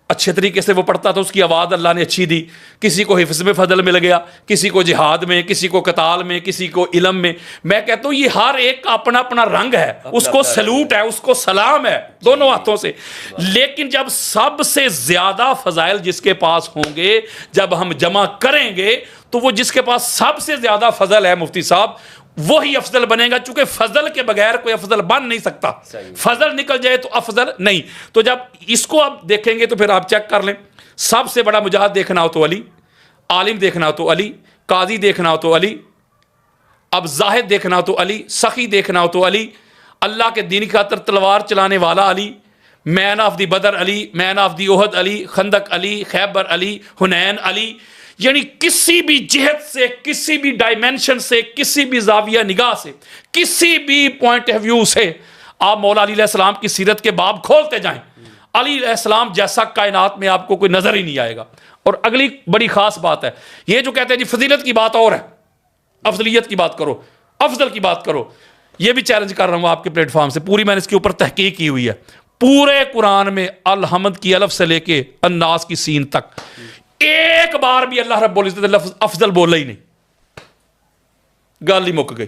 اچھے طریقے سے وہ پڑھتا تھا, اس کی آواز اللہ نے اچھی دی, کسی کو حفظ میں فضل مل گیا, کسی کو جہاد میں, کسی کو قتال میں, کسی کو علم میں. میں کہتا ہوں یہ ہر ایک کا اپنا اپنا رنگ ہے, اس کو سلوٹ ہے, اس کو سلام ہے دونوں ہاتھوں سے. لیکن جب سب سے زیادہ فضائل جس کے پاس ہوں گے, جب ہم جمع کریں گے تو وہ جس کے پاس سب سے زیادہ فضل ہے مفتی صاحب وہی افضل بنے گا, چونکہ فضل کے بغیر کوئی افضل بن نہیں سکتا. فضل نکل جائے تو افضل نہیں. تو جب اس کو آپ دیکھیں گے تو پھر آپ چیک کر لیں, سب سے بڑا مجاہد دیکھنا ہو تو علی, عالم دیکھنا ہو تو علی, قاضی دیکھنا ہو تو علی, اب زاہد دیکھنا ہو تو علی, سخی دیکھنا ہو تو علی, اللہ کے دین کی خاطر تلوار چلانے والا علی, مین of the Badr Ali, main of the احد علی, خندق علی, خیبر علی, حنین علی. یعنی کسی بھی جہت سے, کسی بھی ڈائمینشن سے, کسی بھی زاویہ نگاہ سے, کسی بھی پوائنٹ آف ویو سے آپ مولا علی علیہ السلام کی سیرت کے باب کھولتے جائیں, علی علیہ السلام جیسا کائنات میں آپ کو کوئی نظر ہی نہیں آئے گا. اور اگلی بڑی خاص بات ہے, یہ جو کہتے ہیں جی فضیلت کی بات اور ہے, افضلیت کی بات کرو, افضل کی بات کرو, یہ بھی چیلنج کر رہا ہوں آپ کے پلیٹ فارم سے, پوری میں نے اس کے اوپر تحقیق کی ہوئی ہے. پورے قرآن میں الحمد کی الف سے لے کے الناس کی سین تک ایک بار بھی اللہ رب العزت لفظ افضل بولا ہی نہیں, گال ہی مک گئی.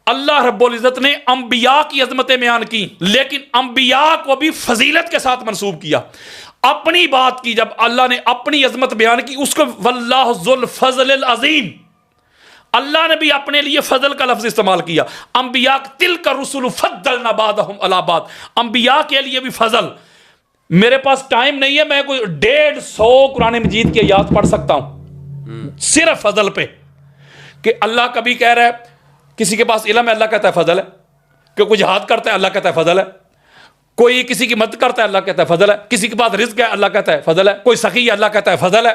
اللہ رب العزت نے انبیاء کی عظمتیں بیان کی، لیکن انبیاء کو بھی فضیلت کے ساتھ منسوب کیا. اپنی بات کی جب اللہ نے اپنی عظمت بیان کی اس کو واللہ ذو الفضل العظیم، اللہ نے بھی اپنے لیے فضل کا لفظ استعمال کیا. انبیاء تلک الرسل فضلنا بعضهم علی بعض، انبیاء کے لیے بھی فضل. میرے پاس ٹائم نہیں ہے، میں کوئی 150 قرآن مجید کی آیات پڑھ سکتا ہوں صرف فضل پہ، کہ اللہ کبھی کہہ رہا ہے کسی کے پاس علم ہے اللہ کہتا ہے فضل ہے، کہ کوئی جہاد کرتا ہے اللہ کہتا ہے فضل ہے، کوئی کسی کی مدد کرتا ہے اللہ کہتا ہے فضل ہے، کسی کے پاس رزق ہے اللہ کہتا ہے فضل ہے، کوئی سخی ہے اللہ کہتا ہے فضل ہے،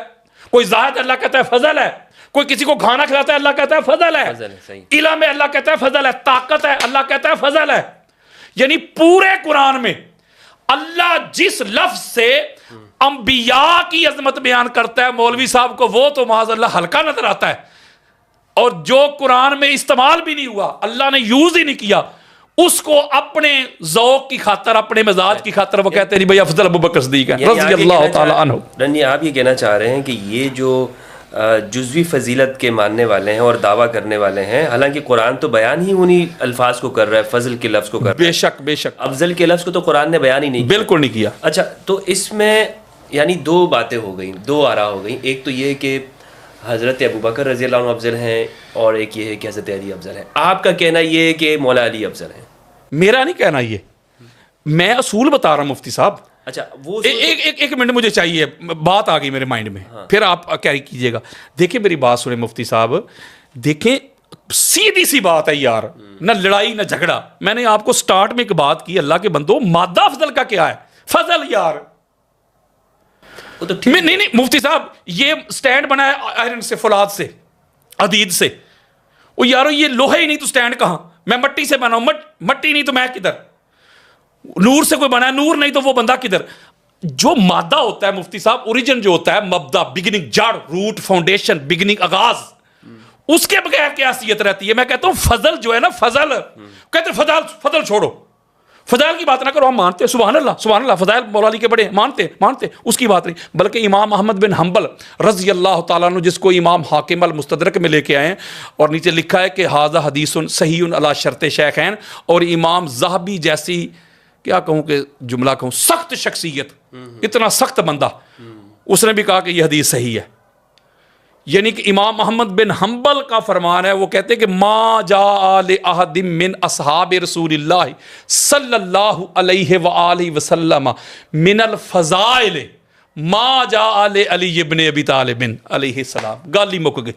کوئی زاہد اللہ کہتا ہے فضل ہے، کوئی کسی کو کھانا کھلاتا ہے اللہ کہتا ہے فضل ہے، علم ہے اللہ کہتا ہے فضل ہے، طاقت ہے اللہ کہتا ہے فضل ہے. یعنی پورے قرآن میں اللہ جس لفظ سے انبیاء کی عظمت بیان کرتا ہے مولوی صاحب کو وہ تو معاذ اللہ ہلکا نظر آتا ہے، اور جو قرآن میں استعمال بھی نہیں ہوا، اللہ نے یوز ہی نہیں کیا، اس کو اپنے ذوق کی خاطر، اپنے مزاج کی خاطر وہ کہتے ہیں بھئی افضل ابوبکر صدیق ہے رضی اللہ تعالی عنہ. رنی آپ یہ کہنا چاہ رہے ہیں کہ یہ جو جزوی فضیلت کے ماننے والے ہیں اور دعویٰ کرنے والے ہیں، حالانکہ قرآن تو بیان ہی انہی الفاظ کو کر رہا ہے، فضل کے لفظ کو کر رہا ہے. بے شک بے شک، افضل کے لفظ کو تو قرآن نے بیان ہی نہیں کیا. بالکل نہیں کیا. اچھا، تو اس میں یعنی دو باتیں ہو گئیں، دو آراء ہو گئیں. ایک تو یہ کہ حضرت ابوبکر رضی اللہ عنہ افضل ہیں، اور ایک یہ ہے کہ حضرت علی افضل ہیں. آپ کا کہنا یہ ہے کہ مولا علی افضل ہیں. میرا نہیں کہنا، یہ میں اصول بتا رہا ہوں مفتی صاحب. اچھا، وہ ایک منٹ مجھے چاہیے، بات آ گئی میرے مائنڈ میں، پھر آپ کیری کیجئے گا. دیکھیں میری بات سنیں مفتی صاحب، دیکھیں سیدھی سی بات ہے یار، نہ لڑائی نہ جھگڑا. میں نے آپ کو سٹارٹ میں ایک بات کی، اللہ کے بندو مادہ افضل کا کیا ہے؟ فضل یار. نہیں مفتی صاحب، یہ سٹینڈ بنا ہے آئرن سے، فولاد سے، حدید سے. وہ یارو یہ لوہا ہی نہیں تو سٹینڈ کہاں؟ میں مٹی سے بنا ہوں، مٹی نہیں تو میں کدھر؟ نور سے کوئی بنا ہے، نور نہیں تو وہ بندہ کدھر؟ جو مادہ ہوتا ہے مفتی صاحب، اوریجن جو ہوتا ہے، مبدا، بگننگ، جڑ، روٹ، فاؤنڈیشن، بگننگ، آغاز، اس کے بغیر کیا حیثیت رہتی ہے؟ میں کہتا ہوں فضل جو ہے نا، فضل کہتے ہیں فضل چھوڑو، فضائل کی بات نہ کرو. ہم مانتے ہیں، سبحان اللہ، فضائل مولا علی کے بڑے مانتے اس کی بات نہیں. بلکہ امام احمد بن حنبل رضی اللہ تعالیٰ عنہ، جس کو امام حاکم المستدرک میں لے کے آئے ہیں، اور نیچے لکھا ہے کہ ھذا حدیث صحیح علی شرط شیخین، اور امام ذہبی جیسی کیا کہوں کہ جملہ کہوں، سخت شخصیت، اتنا سخت بندہ، اس نے بھی کہا کہ یہ حدیث صحیح ہے. یعنی کہ امام محمد بن حنبل کا فرمان ہے، وہ کہتے ہیں کہ ما جاء لأحد من اصحاب رسول اللہ صلی اللہ علیہ وآلہ وسلم من الفضائل ما جاء لعلی ابن ابی طالب علیہ السلام. گالی مک گئی.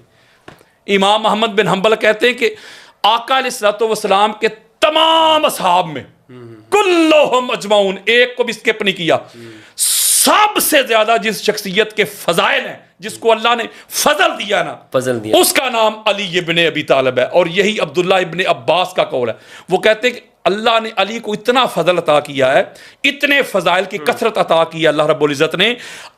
امام محمد بن حنبل کہتے ہیں کہ آقا علیہ الصلوۃ والسلام کے تمام اصحاب میں کلہم اجمعون، ایک کو بھی اسکپ نہیں کیا، سب سے زیادہ جس شخصیت کے فضائل ہیں، جس کو اللہ نے فضل دیا نا، فضل دیا، اس کا نام علی ابن ابی طالب ہے. اور یہی عبداللہ ابن عباس کا قول ہے. وہ کہتے ہیں کہ اللہ نے علی کو اتنا فضل عطا کیا ہے، اتنے فضائل کی کثرت عطا کی ہے اللہ رب العزت نے،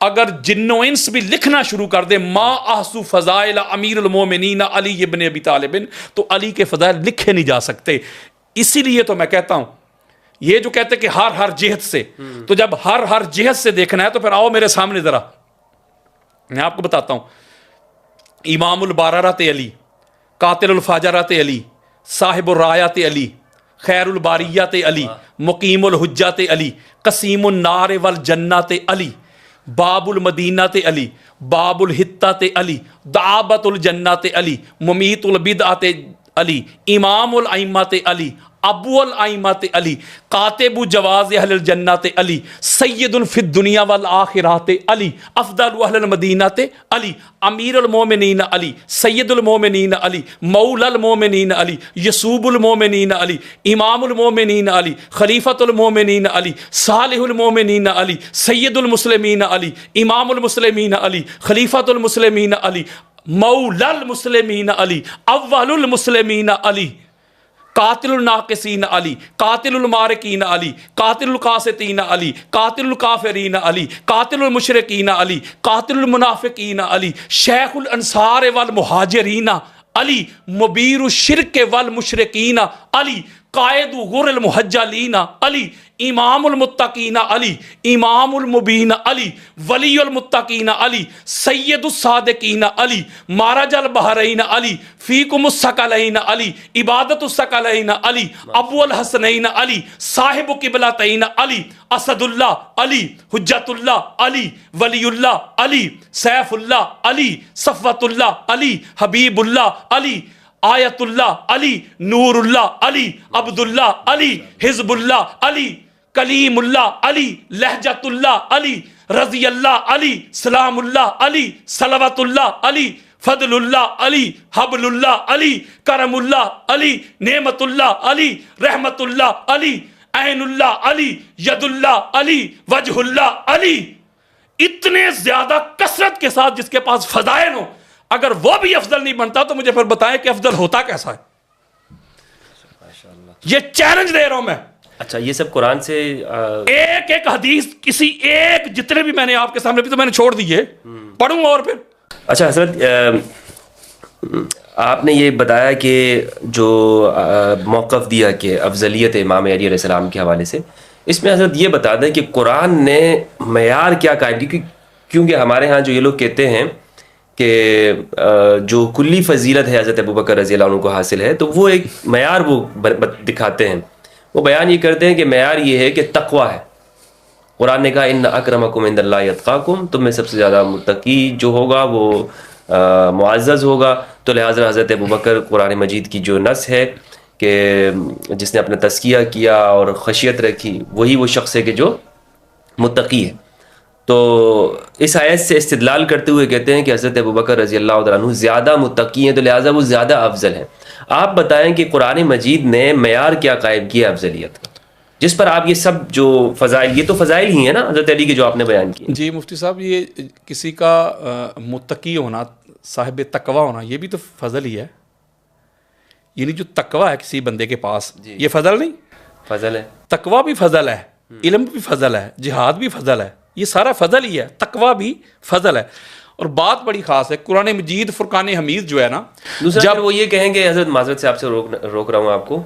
اگر جن و انس بھی لکھنا شروع کر دے ما احصو فضائل امیر المومنین علی ابن ابی طالب، تو علی کے فضائل لکھے نہیں جا سکتے. اسی لیے تو میں کہتا ہوں، یہ جو کہتے ہیں کہ ہر جہت سے، تو جب ہر جہت سے دیکھنا ہے تو پھر آؤ میرے سامنے ذرا، میں آپ کو بتاتا ہوں. امام الباررات علی، قاتل الفاجرات علی، صاحب الرایات علی، خیر الباریات علی، مقیم الحجات علی، قسیم النار والجنات علی، باب المدینات علی، باب الحطات علی، دعابت الجنات علی، ممیت البدعات علی، امام الائمات علی، ابو الائمات علی، کاتب جواز اہل الجنات علی، سید فی الدنیا والآخرات علی، افضل اہل المدینات علی، امیر المومنین علی، سید المومنین علی، مولا المومنین علی، یسوب المومنین علی، امام المومنین علی، خلیفۃ المومنین علی، صالح المومنین علی، سید المسلمین علی، امام المسلمین علی، خلیفۃ المسلمین علی، مولا المسلمین علی، اول المسلمین علی، قاتل الناقصین علی، قاتل المارقین علی، قاتل القاسطین علی، قاتل الکافرین علی، قاتل المشرکین علی، قاتل المنافقین علی، شیخ الانصار والمہاجرین علی، مبیر الشرک والمشرکین علی، قائد غر المحجلین علی، امام المتقین علی، امام المبین علی، ولی المتقین علی، سید الصادقین علی، مارج البحرین علی، فیکم الثقلین علی، عبادت الثقلین علی، ابو الحسنین علی، صاحب قبلتین علی، اسد اللہ علی، حجت اللہ علی، ولی اللہ علی، سیف اللہ علی، صفوت اللہ علی، حبیب اللہ علی، آیت اللہ علی، نور اللہ علی، عبد اللہ علی، حزب اللہ علی، کلیم اللہ علی، لہجت اللہ علی، رضی اللہ علی، سلام اللہ علی، صلوات اللہ علی، فضل اللہ علی، حبل اللہ علی، کرم اللہ علی، نعمت اللہ علی، رحمت اللہ علی، عین اللہ علی، ید اللہ علی، وجہ اللہ علی. اتنے زیادہ کثرت کے ساتھ جس کے پاس فضائل ہوں، اگر وہ بھی افضل نہیں بنتا تو مجھے پھر بتائیں کہ افضل ہوتا کیسا ہے. یہ چیلنج دے رہا ہوں میں. اچھا، یہ سب قرآن سے ایک ایک حدیث کسی ایک، جتنے بھی میں نے آپ کے سامنے بھی تو میں نے چھوڑ دیے، پڑھوں اور پھر. اچھا حضرت، آپ نے یہ بتایا کہ جو موقف دیا کہ افضلیت امام علی علیہ السلام کے حوالے سے، اس میں حضرت یہ بتا دیں کہ قرآن نے معیار کیا قائم کی، کیونکہ ہمارے ہاں جو یہ لوگ کہتے ہیں کہ جو کلی فضیلت ہے حضرت ابوبکر رضی اللہ عنہ کو حاصل ہے، تو وہ ایک معیار وہ دکھاتے ہیں. وہ بیان یہ کرتے ہیں کہ معیار یہ ہے کہ تقوی ہے. قرآن نے کہا ان اکرمکم عند اللہ اتقاکم، تم میں سب سے زیادہ متقی جو ہوگا وہ معزز ہوگا. تو لہٰذا حضرت ابوبکر قرآن مجید کی جو نص ہے کہ جس نے اپنا تزکیہ کیا اور خشیت رکھی، وہی وہ شخص ہے کہ جو متقی ہے. تو اس آیت سے استدلال کرتے ہوئے کہتے ہیں کہ حضرت ابوبکر رضی اللہ عنہ زیادہ متقی ہیں، تو لہٰذا وہ زیادہ افضل ہیں. آپ بتائیں کہ قرآن مجید نے معیار کیا قائم کیا افضلیت کا، جس پر آپ یہ سب جو فضائل، یہ تو فضائل ہی ہیں نا حضرت علی کے جو آپ نے بیان کیے. جی مفتی صاحب، یہ کسی کا متقی ہونا، صاحب تقوی ہونا، یہ بھی تو فضل ہی ہے. یعنی جو تقوی ہے کسی بندے کے پاس، یہ فضل نہیں؟ فضل ہے. تقوی بھی فضل ہے، علم بھی فضل ہے، جہاد بھی فضل ہے، یہ سارا فضل ہی ہے. تقوی بھی فضل ہے. اور بات بڑی خاص ہے، قرآن مجید فرقان حمید جو ہے نا، جب وہ یہ کہیں گے، حضرت معذرت سے آپ سے روک رہا ہوں آپ کو،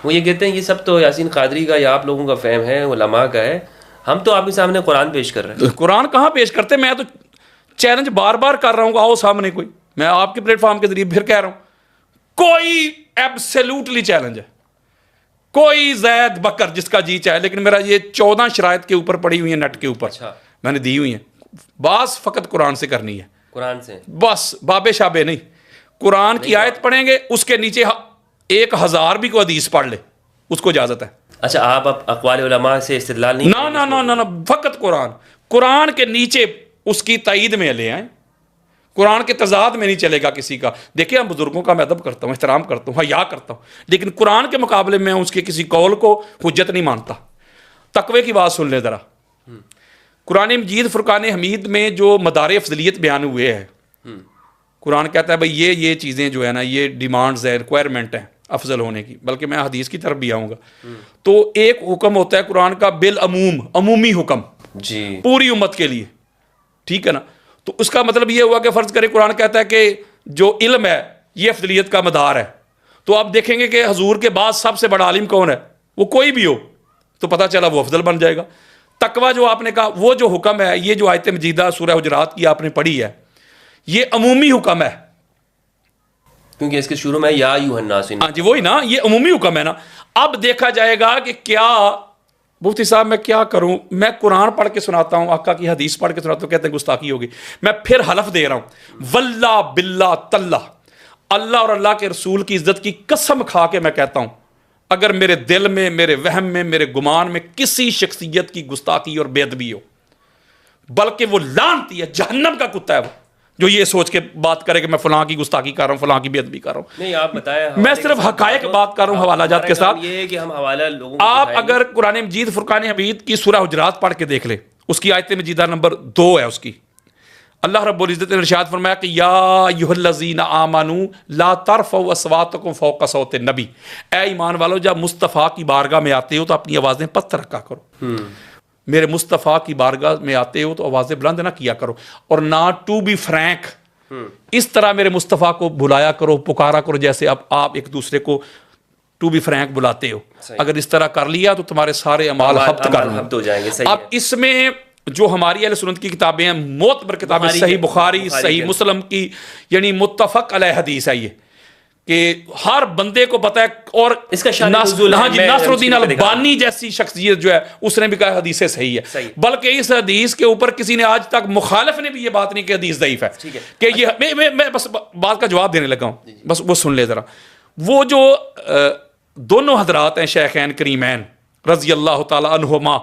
وہ یہ کہتے ہیں یہ سب تو یاسین قادری کا یا آپ لوگوں کا فہم ہے، علماء کا ہے، ہم تو آپ کے سامنے قرآن پیش کر رہے ہیں. قرآن کہاں پیش کرتے؟ میں تو چیلنج بار بار کر رہا ہوں، آؤ سامنے کوئی، میں آپ کے پلیٹ فارم کے ذریعے پھر کہہ رہا ہوں، کوئی ایبسلیوٹلی چیلنج ہے، کوئی زید بکر جس کا جی چاہے. لیکن میرا یہ 14 شرائط کے اوپر پڑی ہوئی ہیں، نیٹ کے اوپر میں نے دی ہوئی ہیں. بات فقط قرآن سے کرنی ہے، قرآن سے بس، بابے شابے نہیں. قرآن کی آیت پڑھیں گے، اس کے نیچے 1000 بھی کوئی حدیث پڑھ لے، اس کو اجازت ہے. اچھا، آپ اقوال علماء سے استدلال نہیں؟ نہ، فقط قرآن کے نیچے اس کی تائید میں لے آئیں. قرآن کے تضاد میں نہیں چلے گا کسی کا. دیکھیں، ہم بزرگوں کا میں ادب کرتا ہوں، احترام کرتا ہوں، حیا کرتا ہوں، لیکن قرآن کے مقابلے میں اس کے کسی قول کو حجت نہیں مانتا. تقوی کی بات سن لیں ذرا. قرآن مجید فرقان حمید میں جو مدار افضلیت بیان ہوئے ہیں، قرآن کہتا ہے بھئی یہ چیزیں جو ہے نا، یہ ڈیمانڈز ہیں، ریکوائرمنٹ ہیں افضل ہونے کی. بلکہ میں حدیث کی طرف بھی آؤں گا. تو ایک حکم ہوتا ہے قرآن کا بالعموم، عمومی حکم، جی، پوری امت کے لیے، ٹھیک ہے نا. تو اس کا مطلب یہ ہوا کہ فرض کریں قرآن کہتا ہے کہ جو علم ہے یہ افضلیت کا مدار ہے. تو آپ دیکھیں گے کہ حضور کے بعد سب سے بڑا عالم کون ہے؟ وہ کوئی بھی ہو تو پتہ چلا وہ افضل بن جائے گا. تقوی جو آپ نے کہا، وہ جو حکم ہے، یہ جو آیت مجیدہ سورہ حجرات کی آپ نے پڑھی ہے، یہ عمومی حکم ہے، کیونکہ اس کے شروع میں یا ایھا الناس. ہاں جی، وہی نا، یہ عمومی حکم ہے نا. اب دیکھا جائے گا کہ کیا مفتی صاحب میں کیا کروں، میں قرآن پڑھ کے سناتا ہوں، آقا کی حدیث پڑھ کے سناتا ہوں، کہتے ہیں گستاخی ہوگی. میں پھر حلف دے رہا ہوں، واللہ باللہ تاللہ، اللہ اور اللہ کے رسول کی عزت کی قسم کھا کے میں کہتا ہوں، اگر میرے دل میں، میرے وہم میں، میرے گمان میں کسی شخصیت کی گستاخی اور بے ادبی ہو، بلکہ وہ لعنتی ہے، جہنم کا کتا ہے وہ، جو یہ سوچ کے بات کرے کہ میں فلاں کی گستاخی کر رہا ہوں، فلاں کی بے ادبی کر رہا ہوں. نہیں، آپ بتائیں، میں صرف حقائق بات کر رہا ہوں حوالہ جات کے ساتھ. یہ ہے کہ ہم حوالہ لوگوں آپ اگر قرآن مجید فرقان حمید کی سورہ حجرات پڑھ کے دیکھ لیں، اس کی آیت مجیدہ نمبر 2 ہے اس کی. اللہ رب العزت نے ارشاد فرمایا کہ یا ایھا الذین آمنوا لا ترفعوا اصواتکم فوق صوت النبی، اے ایمان والو جب مصطفیٰ کی بارگاہ میں آتے ہو تو اپنی آوازیں پست رکھا کرو. میرے مصطفیٰ کی بارگاہ میں آتے ہو تو آوازیں بلند نہ کیا کرو، اور نہ ٹو بی فرینک، اس طرح میرے مصطفیٰ کو بلایا کرو، پکارا کرو جیسے اب آپ ایک دوسرے کو ٹو بی فرینک بلاتے ہو. اگر اس طرح کر لیا تو تمہارے سارے اعمال ہبط کر ہو جائیں گے. اب اس میں جو ہماری اہل سنت کی کتابیں ہیں معتبر کتابیں, صحیح بخاری, صحیح مسلم کی, یعنی متفق علیہ حدیث ہے یہ, کہ ہر بندے کو پتہ ہے. اور اس کا شان نزول ہے, ناصر الدین البانی جیسی شخصیت جو ہے اس نے بھی کہا حدیث صحیح ہے, بلکہ اس حدیث کے اوپر کسی نے آج تک مخالف نے بھی یہ بات نہیں کہ حدیث ضعیف ہے. کہ یہ میں بس بات کا جواب دینے لگا ہوں, بس وہ سن لے ذرا. وہ جو دونوں حضرات ہیں شیخین کریمین رضی اللہ تعالی عنہما,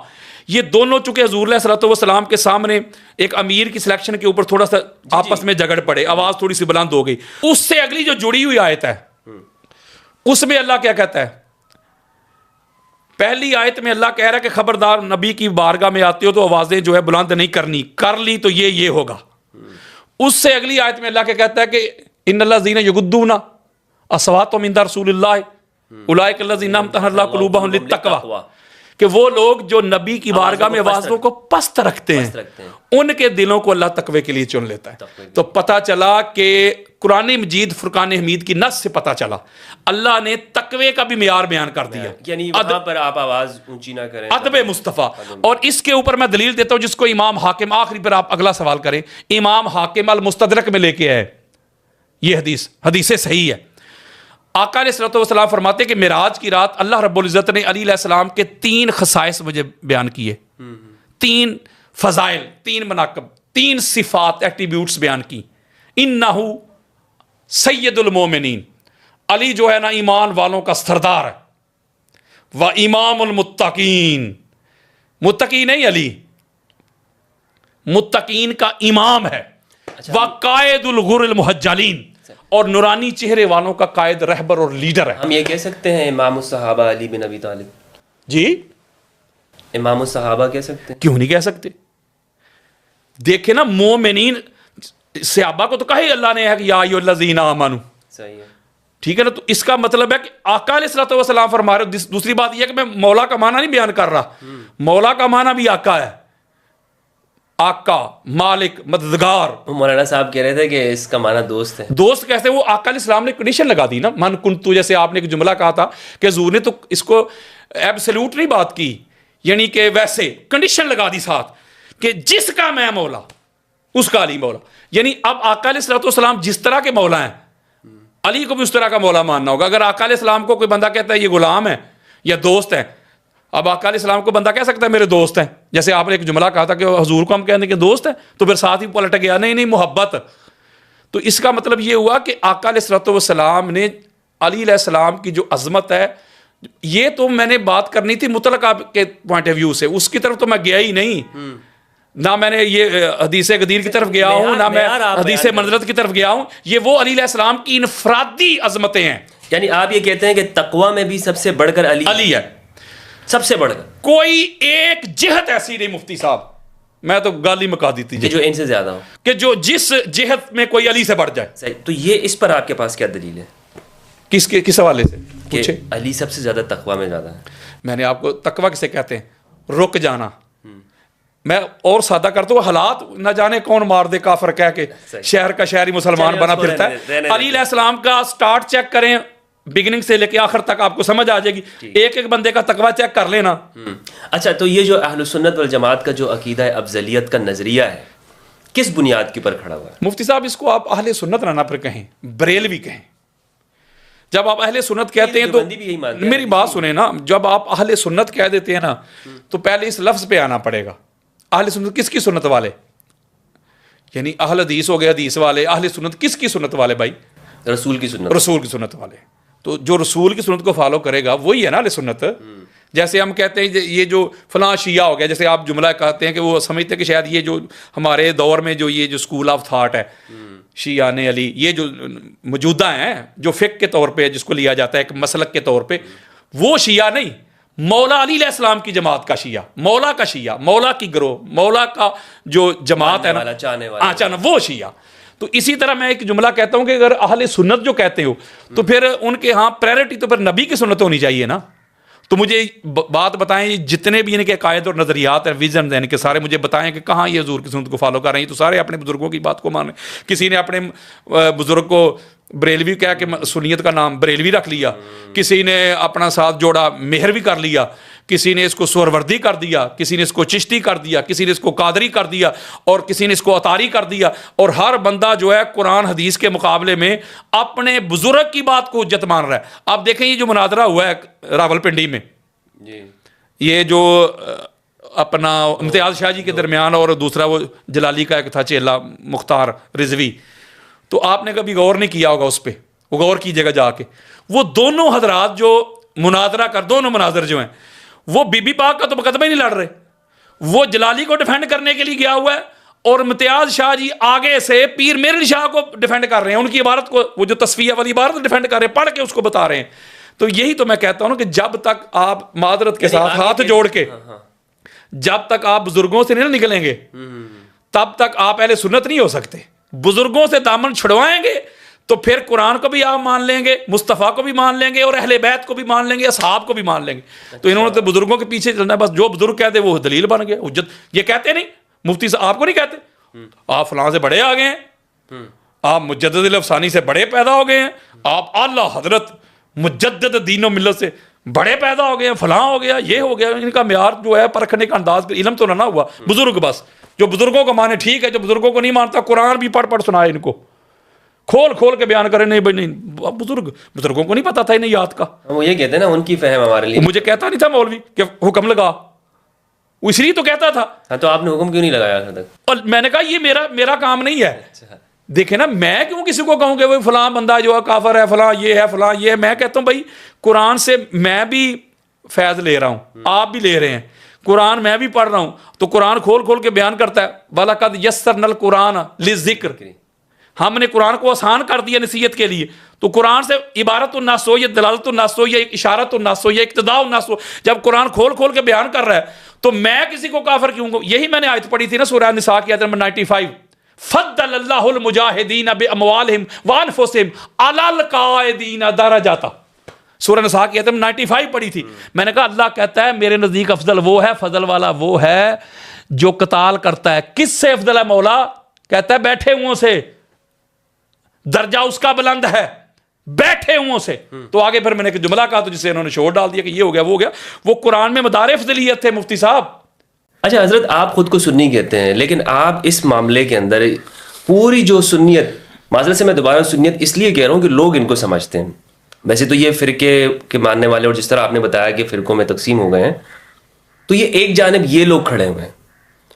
یہ دونوں چونکہ حضور علیہ الصلوۃ والسلام کے سامنے ایک امیر کی سلیکشن کے اوپر تھوڑا سا آپس میں جھگڑ پڑے, آواز تھوڑی سی بلند ہو گئی. اس سے اگلی جو جڑی ہوئی آیت ہے اس میں اللہ کیا کہتا ہے؟ پہلی آیت میں اللہ کہہ رہا ہے کہ خبردار نبی کی بارگاہ میں آتے ہو تو آوازیں جو ہے بلند نہیں کرنی, کر لی تو یہ ہوگا. اس سے اگلی آیت میں اللہ کیا کہتا ہے کہ ان الذین یغضون اصواتهم عند رسول اللہ اولئک الذین امتحن اللہ قلوبهم للتقوی, کہ وہ لوگ جو نبی کی بارگاہ میں آوازوں کو پست رکھتے ہیں ان کے دلوں کو اللہ تقوی کے لیے چن لیتا ہے. تو پتہ چلا کہ قرآن مجید فرقان حمید کی نص سے پتہ چلا اللہ نے تقوی کا بھی معیار بیان کر دیا, یعنی وہاں پر آپ آواز اونچی نہ کریں, ادب مصطفیٰ. اور اس کے اوپر میں دلیل دیتا ہوں جس کو امام حاکم, آخری پر آپ اگلا سوال کریں, امام حاکم المستدرک میں لے کے آئے یہ حدیث صحیح ہے. آقا علیہ الصلوۃ والسلام فرماتے کہ معراج کی رات اللہ رب العزت نے علی علیہ السلام کے 3 خصائص مجھے بیان کیے, 3 فضائل, 3 مناقب, 3 صفات, ایٹریبیوٹس بیان کی. انہ سید المومنین, علی جو ہے نا ایمان والوں کا سردار ہے. و امام المتقین, متقی نہیں علی, متقین کا امام ہے. و قائد الغر المحجلین, اور نورانی چہرے والوں کا قائد, رہبر اور لیڈر ہے. ہم یہ کہہ سکتے ہیں امام الصحابہ علی بن ابی طالب؟ جی امام الصحابہ کہہ سکتے ہیں. کیوں نہیں کہہ سکتے؟ دیکھیں نا مومنین صحابہ کو تو کہا ہی اللہ نے ہے کہ یا ایھا الذین آمنوا, صحیح ہے, ٹھیک ہے نا. تو اس کا مطلب ہے کہ آقا علیہ الصلوۃ والسلام فرما رہے. دوسری بات یہ ہے کہ میں مولا کا معنی نہیں بیان کر رہا, مولا کا معنی بھی آقا ہے, آقا, مالک, مددگار. مولانا صاحب کہہ رہے تھے کہ اس کا معنی دوست ہے. دوست کیسے؟ وہ آقا علیہ السلام نے کنڈیشن لگا دی نا, من کنتو, جیسے آپ نے ایک جملہ کہا تھا کہ حضور نے تو اس کو ایبسلیوٹ نہیں بات کی, یعنی کہ ویسے کنڈیشن لگا دی ساتھ کہ جس کا میں مولا اس کا علی مولا. یعنی اب آقا علیہ الصلوۃ والسلام جس طرح کے مولا ہیں علی کو بھی اس طرح کا مولا ماننا ہوگا. اگر آقا علیہ السلام کو کوئی بندہ کہتا ہے یہ غلام ہے یا دوست ہے, اب آقا علیہ السلام کو بندہ کہہ سکتا ہے میرے دوست ہیں, جیسے آپ نے ایک جملہ کہا تھا کہ حضور کو ہم کہنے کے دوست ہیں, تو پھر ساتھ ہی پلٹ گیا نہیں محبت. تو اس کا مطلب یہ ہوا کہ آقا علیہ الصلوۃ والسلام نے علی علیہ السلام کی جو عظمت ہے, یہ تو میں نے بات کرنی تھی مطلق آپ کے پوائنٹ آف ویو سے, اس کی طرف تو میں گیا ہی نہیں, نہ میں نے یہ حدیث غدیر کی طرف گیا ہوں, نہ میں حدیث منزلت کی طرف گیا ہوں. یہ وہ علی علیہ السلام کی انفرادی عظمتیں ہیں. یعنی آپ یہ کہتے ہیں کہ تقوی میں بھی سب سے بڑھ کر علی ہے, سب سے بڑھ کر کوئی ایک جہت ایسی نہیں. مفتی صاحب میں تو گالی مکا دیتی کہ جو ان سے زیادہ ہو, کہ جو جس جہت میں کوئی علی سے بڑھ جائے. صحیح. تو یہ اس پر آپ کے پاس کیا دلیل ہے؟ کس حوالے سے کہ علی سب سے زیادہ تقوی میں زیادہ ہے؟ میں نے آپ کو تقوی کسے کہتے ہیں؟ رک جانا. میں اور سادہ کرتا ہوں, حالات نہ جانے کون مار دے کافر کہہ کے شہر کا شہری مسلمان بنا پھرتا ہے. علی علیہ السلام کا سٹارٹ چیک کریں بگننگ سے لے کے آخر تک, آپ کو سمجھ آ جائے گی. ایک ایک بندے کا تقوی چیک کر لینا. اچھا, تو یہ جو اہل سنت والجماعت کا جو عقیدہ افضلیت کا نظریہ ہے کس بنیاد کے اوپر کھڑا ہوا ہے؟ مفتی صاحب اس کو آپ اہل سنت نہ پھر کہیں, بریلوی کہیں. جب آپ اہل سنت کہتے ہیں تو میری بات سنیں نا, جب آپ اہل سنت کہہ دیتے ہیں نا تو پہلے اس لفظ پہ آنا پڑے گا. اہل سنت کس کی سنت والے؟ یعنی اہل حدیث ہو گئے حدیث والے, اہل سنت کس کی سنت والے بھائی؟ رسول کی سنت. رسول کی سنت والے. تو جو رسول کی سنت کو فالو کرے گا وہی ہے نا اہل سنت. جیسے ہم کہتے ہیں یہ جو فلاں شیعہ ہو گیا, جیسے آپ جملہ کہتے ہیں کہ وہ سمجھتے ہیں کہ شاید یہ جو ہمارے دور میں جو یہ جو اسکول آف تھاٹ ہے شیعہ نے علی, یہ جو موجودہ ہیں جو فقہ کے طور پہ جس کو لیا جاتا ہے ایک مسلک کے طور پہ, وہ شیعہ نہیں, مولا علی علیہ السلام کی جماعت کا شیعہ, مولا کا شیعہ, مولا کی گروہ, مولا کا جو جماعت ہے نا, چاہنا وہ شیعہ. تو اسی طرح میں ایک جملہ کہتا ہوں کہ اگر اہل سنت جو کہتے ہو تو پھر ان کے ہاں پریورٹی تو پھر نبی کی سنت ہونی چاہیے نا. تو مجھے بات بتائیں, جتنے بھی ان کے عقائد اور نظریات ہیں, ویژن ہیں, کہ سارے مجھے بتائیں کہ کہاں یہ حضور کی سنت کو فالو کر رہے ہیں. تو سارے اپنے بزرگوں کی بات کو مانیں. کسی نے اپنے بزرگ کو بریلوی کہہ کے سنیت کا نام بریلوی رکھ لیا، کسی نے اپنا ساتھ جوڑا مہر بھی کر لیا، کسی نے اس کو سہروردی کر دیا، کسی نے اس کو چشتی کر دیا، کسی نے اس کو قادری کر دیا، اور کسی نے اس کو اطاری کر دیا، اور ہر بندہ جو ہے قرآن حدیث کے مقابلے میں اپنے بزرگ کی بات کو حجت مان رہا ہے۔ آپ دیکھیں یہ جو مناظرہ ہوا ہے راول پنڈی میں، یہ جو اپنا امتیاز شاہ جی کے درمیان اور دوسرا وہ جلالی کا ایک تھا چیلا مختار رضوی، تو آپ نے کبھی غور نہیں کیا ہوگا اس پہ، وہ غور کیجیے گا جا کے، وہ دونوں حضرات جو مناظرہ کر، دونوں مناظر جو ہیں وہ بی بی پاک کا تو مقدمہ ہی نہیں لڑ رہے، وہ جلالی کو ڈیفینڈ کرنے کے لیے گیا ہوا ہے، اور امتیاز شاہ جی آگے سے پیر میرن شاہ کو ڈیفینڈ کر رہے ہیں، ان کی عبارت کو، وہ جو تصفیہ والی عبارت ڈیفینڈ کر رہے ہیں، پڑھ کے اس کو بتا رہے ہیں۔ تو یہی تو میں کہتا ہوں کہ جب تک آپ معذرت کے ساتھ ہاتھ جوڑ کے، جب تک آپ بزرگوں سے نہیں نکلیں گے تب تک آپ اہل سنت نہیں ہو سکتے۔ بزرگوں سے دامن چھڑوائیں گے تو پھر قرآن کو بھی آپ مان لیں گے، مصطفیٰ کو بھی مان لیں گے، اور اہل بیت کو بھی مان لیں گے، اصحاب کو بھی مان لیں گے۔ تو انہوں نے تو بزرگوں کے پیچھے چلنا ہے، بس جو بزرگ کہتے وہ دلیل بن گئے، حجت۔ یہ کہتے نہیں مفتی صاحب، آپ کو نہیں کہتے آپ فلاں سے بڑے آ گئے ہیں، آپ مجدد الافسانی سے بڑے پیدا ہو گئے ہیں، آپ اعلیٰ حضرت مجدد دین و ملت سے بڑے پیدا ہو گئے ہیں، فلاں ہو گیا، یہ ہو گیا۔ ان کا معیار جو ہے پرکھنے کا انداز، علم تو نہ ہوا، بزرگ بس جو بزرگوں کو مانے ٹھیک ہے، جو بزرگوں کو نہیں مانتا قرآن بھی پڑھ پڑھ سنائے، ان کو کھول کھول کے بیان کرے، نہیں بھائی نہیں، بزرگوں کو نہیں پتا تھا انہیں یاد کا، وہ یہ کہتے ہیں نا ان کی فہم ہمارے لیے۔ مجھے کہتا نہیں تھا مولوی کہ حکم لگا، وہ اس لیے تو کہتا تھا۔ ہاں تو آپ نے حکم کیوں نہیں لگایا تھا؟ اور میں نے کہا یہ میرا کام نہیں ہے۔ دیکھیں نا، میں کیوں کسی کو کہوں کہ وہ فلاں بندہ جو ہے کافر ہے، فلاں یہ ہے، فلاں یہ ہے۔ میں کہتا ہوں بھائی قرآن سے میں بھی فیض لے رہا ہوں، آپ بھی لے رہے ہیں، قرآن میں بھی پڑھ رہا ہوں، تو قرآن کھول کھول کے بیان کرتا ہے وَلَقَدْ يَسَّرْنَا الْقُرْآنَ لِلذِّكْرِ، ہم نے قرآن کو آسان کر دیا نصیحت کے لیے۔ تو قرآن سے عبارت الناس ہو یا دلالت الناس ہو یا اشارت الناس ہو یا اقتداء الناس ہو، جب قرآن کھول کھول کے بیان کر رہا ہے تو میں کسی کو کافر کیوں کہوں؟ یہی میں نے آیت پڑھی تھی نا سورہ نساء کی آیت نمبر 95، فضل اللہ المجاہدین باموالہم وانفسہم علی القاعدین درجات۔ سورہ نساء کی آیت نمبر 95 پڑھی تھی۔ میں نے کہا اللہ کہتا ہے میرے نزدیک افضل وہ ہے، فضل والا وہ ہے جو قتال کرتا ہے۔ کس سے افضل ہے مولا؟ کہتا ہے بیٹھے ہوں سے، درجہ اس کا بلند ہے بیٹھے ہوں سے۔ تو آگے پھر میں نے ایک جملہ کہا تو جسے انہوں نے شور ڈال دیا کہ یہ ہو گیا وہ ہو گیا، وہ قرآن میں مدار افضلیت تھے مفتی صاحب۔ اچھا حضرت، آپ خود کو سنی کہتے ہیں، لیکن آپ اس معاملے کے اندر پوری جو سنیت، معذرت سے میں دوبارہ سنیت اس لیے کہہ رہا ہوں کہ لوگ ان کو سمجھتے ہیں، ویسے تو یہ فرقے کے ماننے والے، اور جس طرح آپ نے بتایا کہ فرقوں میں تقسیم ہو گئے ہیں، تو یہ ایک جانب یہ لوگ کھڑے ہوئے ہیں،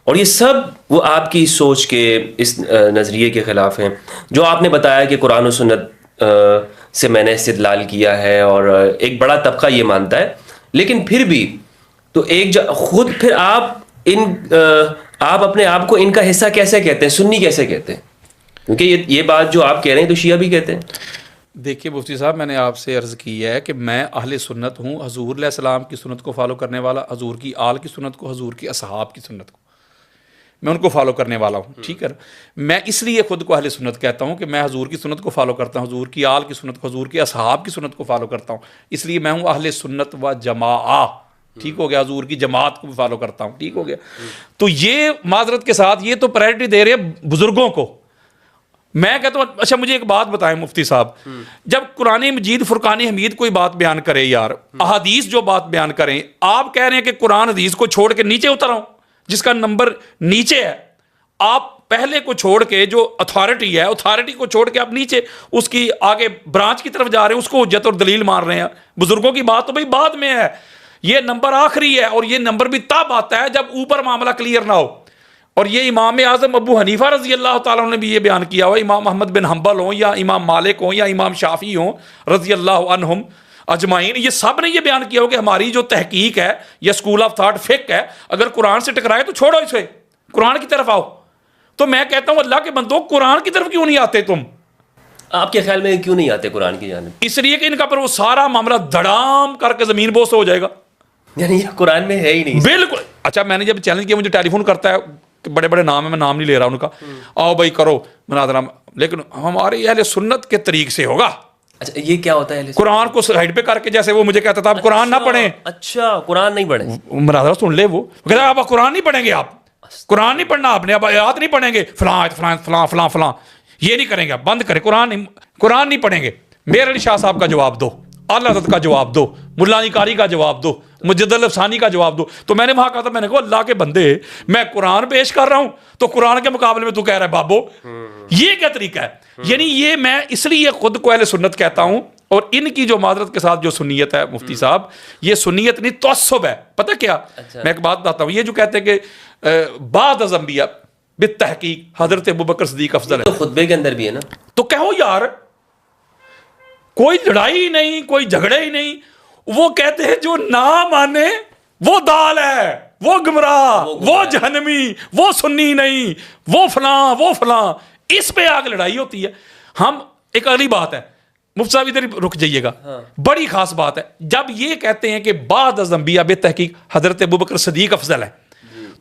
اور یہ سب وہ آپ کی سوچ کے اس نظریے کے خلاف ہیں جو آپ نے بتایا کہ قرآن و سنت سے میں نے استدلال کیا ہے، اور ایک بڑا طبقہ یہ مانتا ہے۔ لیکن پھر بھی تو خود پھر آپ اپنے آپ کو ان کا حصہ کیسے کہتے ہیں، سنی کیسے کہتے ہیں؟ کیونکہ یہ بات جو آپ کہہ رہے ہیں تو شیعہ بھی کہتے ہیں۔ دیکھیے مفتی صاحب، میں نے آپ سے عرض کی ہے کہ میں اہل سنت ہوں، حضور علیہ السلام کی سنت کو فالو کرنے والا، حضور کی آل کی سنت کو، حضور کی اصحاب کی سنت کو، میں ان کو فالو کرنے والا ہوں، ٹھیک ہے۔ میں اس لیے خود کو اہل سنت کہتا ہوں کہ میں حضور کی سنت کو فالو کرتا ہوں، حضور کی آل کی سنت کو، حضور کے اصحاب کی سنت کو فالو کرتا ہوں، اس لیے میں ہوں اہل سنت و جماعہ، ٹھیک ہو گیا۔ حضور کی جماعت کو بھی فالو کرتا ہوں، ٹھیک ہو گیا۔ تو یہ معذرت کے ساتھ یہ تو پرائرٹی دے رہے ہیں بزرگوں کو۔ میں کہتا ہوں اچھا مجھے ایک بات بتائیں مفتی صاحب، جب قرآن مجید فرقان حمید کوئی بات بیان کرے، یار احادیث جو بات بیان کریں، آپ کہہ رہے ہیں کہ قرآن حدیث کو چھوڑ کے نیچے اتر آؤں، جس کا نمبر نیچے ہے، آپ پہلے کو چھوڑ کے جو اتھارٹی ہے، اتھارٹی کو چھوڑ کے آپ نیچے اس کی آگے برانچ کی طرف جا رہے ہیں، اس کو حجت اور دلیل مار رہے ہیں۔ بزرگوں کی بات تو بھائی بعد میں ہے، یہ نمبر آخری ہے، اور یہ نمبر بھی تب آتا ہے جب اوپر معاملہ کلیئر نہ ہو۔ اور یہ امام اعظم ابو حنیفہ رضی اللہ تعالیٰ عنہ نے بھی یہ بیان کیا ہوا، امام احمد بن حنبل ہوں یا امام مالک ہوں یا امام شافعی ہوں رضی اللہ عنہم اجمعین، یہ سب نے یہ بیان کیا ہو کہ ہماری جو تحقیق ہے یا اسکول آف تھاٹ فقہ ہے، اگر قرآن سے ٹکرائے تو چھوڑو اسے، قرآن کی طرف آؤ۔ تو میں کہتا ہوں اللہ کے بندو، قرآن کی طرف کیوں نہیں آتے تم؟ آپ کے خیال میں کیوں نہیں آتے قرآن کی جانب؟ اس لیے کہ ان کا پر وہ سارا معاملہ دھڑام کر کے زمین بوس ہو جائے گا، یعنی یہ قرآن میں ہے ہی نہیں بالکل۔ اچھا میں نے جب چیلنج کیا، مجھے ٹیلی فون کرتا ہے، بڑے بڑے نام ہیں، میں نام نہیں لے رہا ان کا، آؤ بھائی کرو مناظرہ، لیکن ہمارے اہل سنت کے طریق سے ہوگا۔ اچھا یہ کیا ہوتا ہے؟ قرآن کو سائڈ پہ کر کے، جیسے وہ مجھے کہتا تھا آپ قرآن نہ پڑھیں۔ اچھا کقرآن نہیں پڑھیں؟ مناظرہ سن لے، وہ کہتا آپ قرآن نہیں پڑھیں گے، آپ قرآن نہیں پڑھنا، آپ نے اب آیات نہیں پڑھیں گے، فلاں فلاں فلاں فلاں فلاں۔ یہ نہیں کریں گے, بند کریں, قرآن نہیں پڑھیں گے. میر علی شاہ صاحب کا جواب دو, اعلیٰ حضرت کا جواب دو, ملا علی قاری کا جواب دو, مجد الافسانی کا جواب دو. تو میں نے وہاں کہا تھا, میں نے کہا اللہ کے بندے, میں قرآن پیش کر رہا ہوں تو قرآن کے مقابلے میں تو کہہ رہا ہے بابو, یہ کیا طریقہ ہے؟ یعنی یہ میں اس لیے خود کو اہل سنت کہتا ہوں, اور ان کی جو معذرت کے ساتھ جو سنیت ہے مفتی صاحب, یہ سنیت نہیں تعصب ہے. پتہ کیا, میں ایک بات بتاتا ہوں, یہ جو کہتے ہیں کہ بعد از انبیاء بالتحقیق حضرت ابوبکر صدیق افضل ہے, تو خطبے کے اندر بھی ہے نا, تو کہو یار کوئی لڑائی ہی نہیں, کوئی جھگڑے ہی نہیں. وہ کہتے ہیں جو نہ مانے وہ دال ہے, وہ گمراہ, وہ جہنمی, وہ سنی نہیں, وہ فلاں. اس پہ آگ لڑائی ہوتی ہے. ہم ایک اگلی بات ہے, مفتی صاحب ادھر رک جائیے گا, بڑی خاص بات ہے. جب یہ کہتے ہیں کہ بعد از انبیاء بالتحقیق حضرت ابوبکر صدیق افضل ہے,